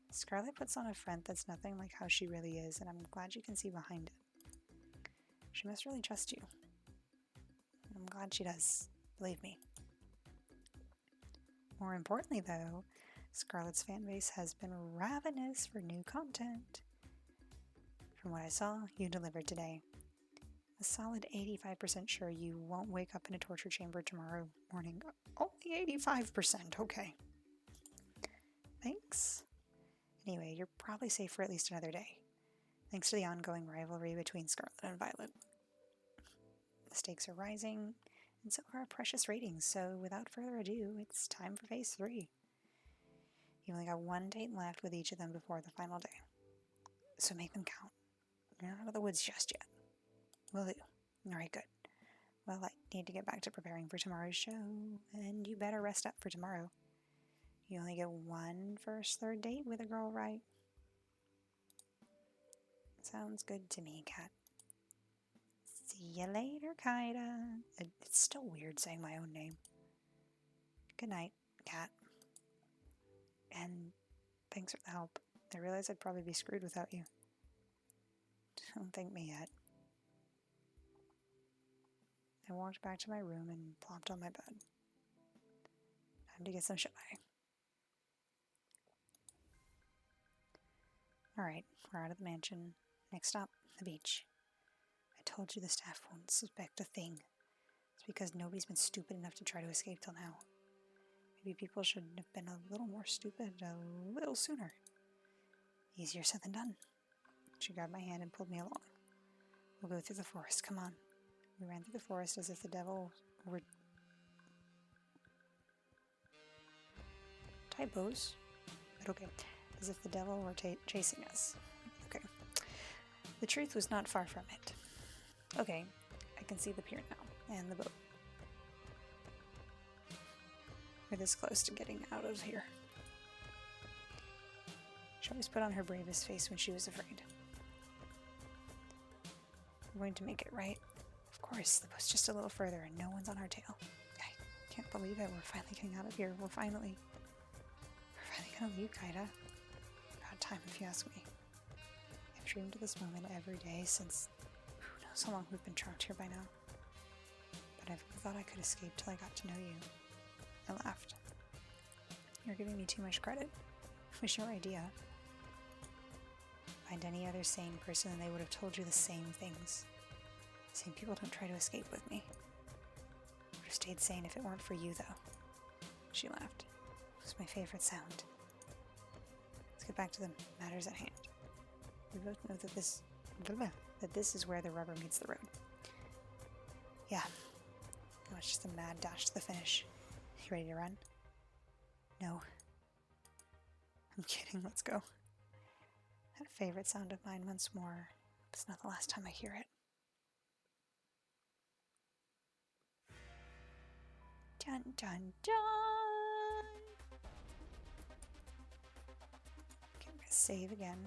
Scarlet puts on a front that's nothing like how she really is, and I'm glad you can see behind it. She must really trust you. I'm glad she does, believe me. More importantly, though, Scarlet's fanbase has been ravenous for new content. From what I saw, you delivered today. A solid 85% sure you won't wake up in a torture chamber tomorrow morning. Only 85%, okay. Thanks. Anyway, you're probably safe for at least another day, thanks to the ongoing rivalry between Scarlet and Violet. The stakes are rising, and so are our precious ratings, so without further ado, it's time for phase 3. You only got one date left with each of them before the final day, so make them count. You're not out of the woods just yet. Will do. Alright, good. Well, I need to get back to preparing for tomorrow's show, and you better rest up for tomorrow. You only get one third date with a girl, right? Sounds good to me, Kat. See you later, Kaida. It's still weird saying my own name. Good night, Kat. And thanks for the help. I realize I'd probably be screwed without you. Don't thank me yet. I walked back to my room and plopped on my bed. Time to get some shut-eye. Alright, we're out of the mansion. Next stop, the beach. I told you the staff won't suspect a thing. It's because nobody's been stupid enough to try to escape till now. Maybe people should have been a little more stupid a little sooner. Easier said than done. She grabbed my hand and pulled me along. We'll go through the forest, come on. We ran through the forest as if the devil were... Typos? But okay. As if the devil were chasing us. Okay. The truth was not far from it. Okay, I can see the pier now, and the boat. We're this close to getting out of here. She always put on her bravest face when she was afraid. We're going to make it, right? Of course, the boat's just a little further and no one's on our tail. I can't believe it. We're finally getting out of here. We're finally gonna leave, Kaida. About time, if you ask me. I've dreamed of this moment every day since who knows how long we've been trapped here by now. But I've thought I could escape till I got to know you. I laughed. You're giving me too much credit. It was your idea. Find any other sane person and they would have told you the same things. Sane people don't try to escape with me. Would have stayed sane if it weren't for you, though. She laughed. It was my favorite sound. Let's get back to the matters at hand. We both know that this is where the rubber meets the road. Yeah. Now it's just a mad dash to the finish. You ready to run? No. I'm kidding, let's go. That favorite sound of mine once more. It's not the last time I hear it. Dun dun dun! Okay, we're gonna save again.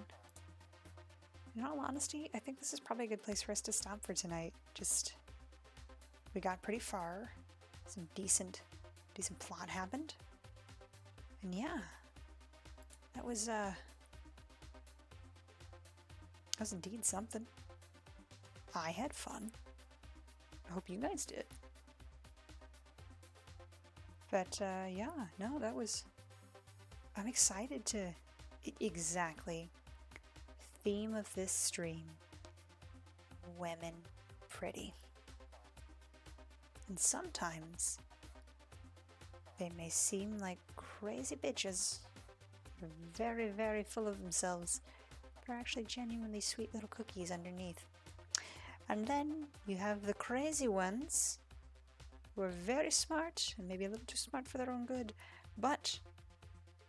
In all honesty, I think this is probably a good place for us to stop for tonight. We got pretty far. Some decent plot happened. And yeah, that was indeed something. I had fun. I hope you guys did. But yeah, no, that was... I'm excited to... Exactly. Theme of this stream. Women pretty. And sometimes they may seem like crazy bitches. They're very, very full of themselves. They're actually genuinely sweet little cookies underneath. And then you have the crazy ones who are very smart and maybe a little too smart for their own good, but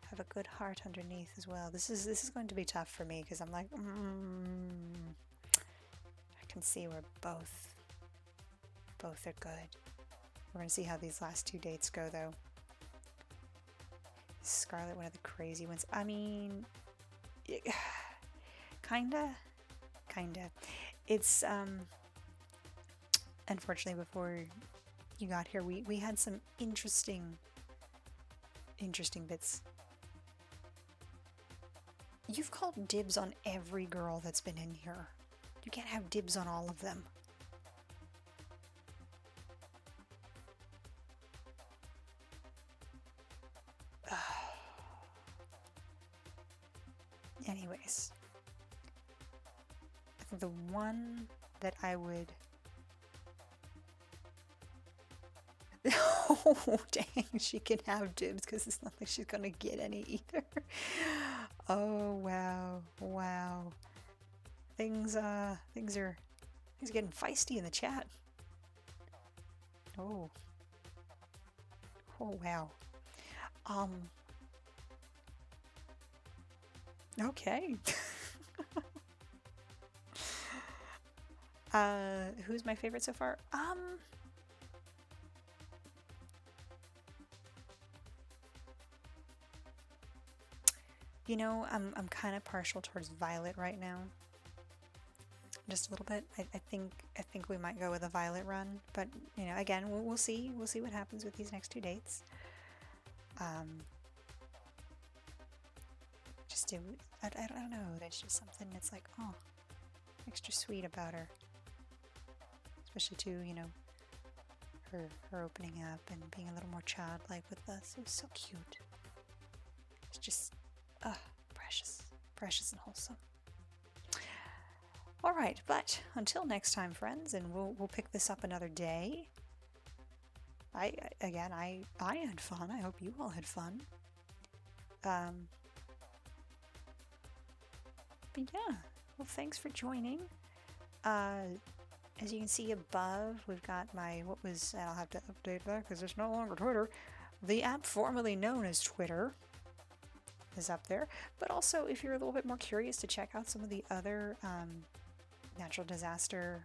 have a good heart underneath as well. This is going to be tough for me because I'm like, I can see where both are good. We're gonna see how these last 2 dates go, though. Is Scarlet one of the crazy ones? I mean, kinda. It's unfortunately before you got here, we had some interesting bits. You've called dibs on every girl that's been in here. You can't have dibs on all of them. Anyways, I think the one that I would... Oh, dang, she can have dibs because it's not like she's gonna get any either. Oh, wow. Things are getting feisty in the chat. Oh, wow. Okay. Who's my favorite so far? You know, I'm kind of partial towards Violet right now. Just a little bit. I think we might go with a Violet run, but you know, again, we'll see. We'll see what happens with these next 2 dates. I don't know. There's just something that's like, oh, extra sweet about her. Especially too, you know, her opening up and being a little more childlike with us. It was so cute. It's just, precious and wholesome. All right, but until next time, friends, and we'll pick this up another day. I had fun. I hope you all had fun. But yeah, well, thanks for joining. As you can see above, we've got my, I'll have to update that because it's no longer Twitter. The app formerly known as Twitter is up there. But also, if you're a little bit more curious to check out some of the other natural disaster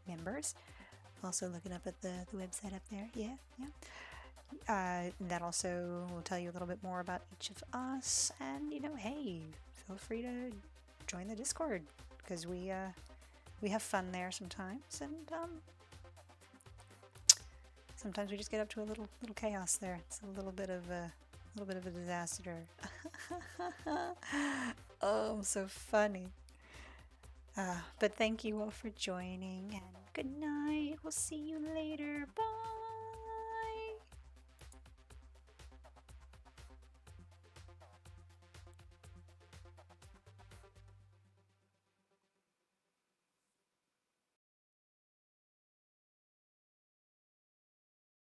members, also looking up at the website up there. Yeah. That also will tell you a little bit more about each of us. And, you know, hey, feel free to join the Discord because we have fun there sometimes, and sometimes we just get up to a little chaos there. It's a little bit of a disaster. Oh, so funny. But thank you all for joining, and good night. We'll see you later. Bye.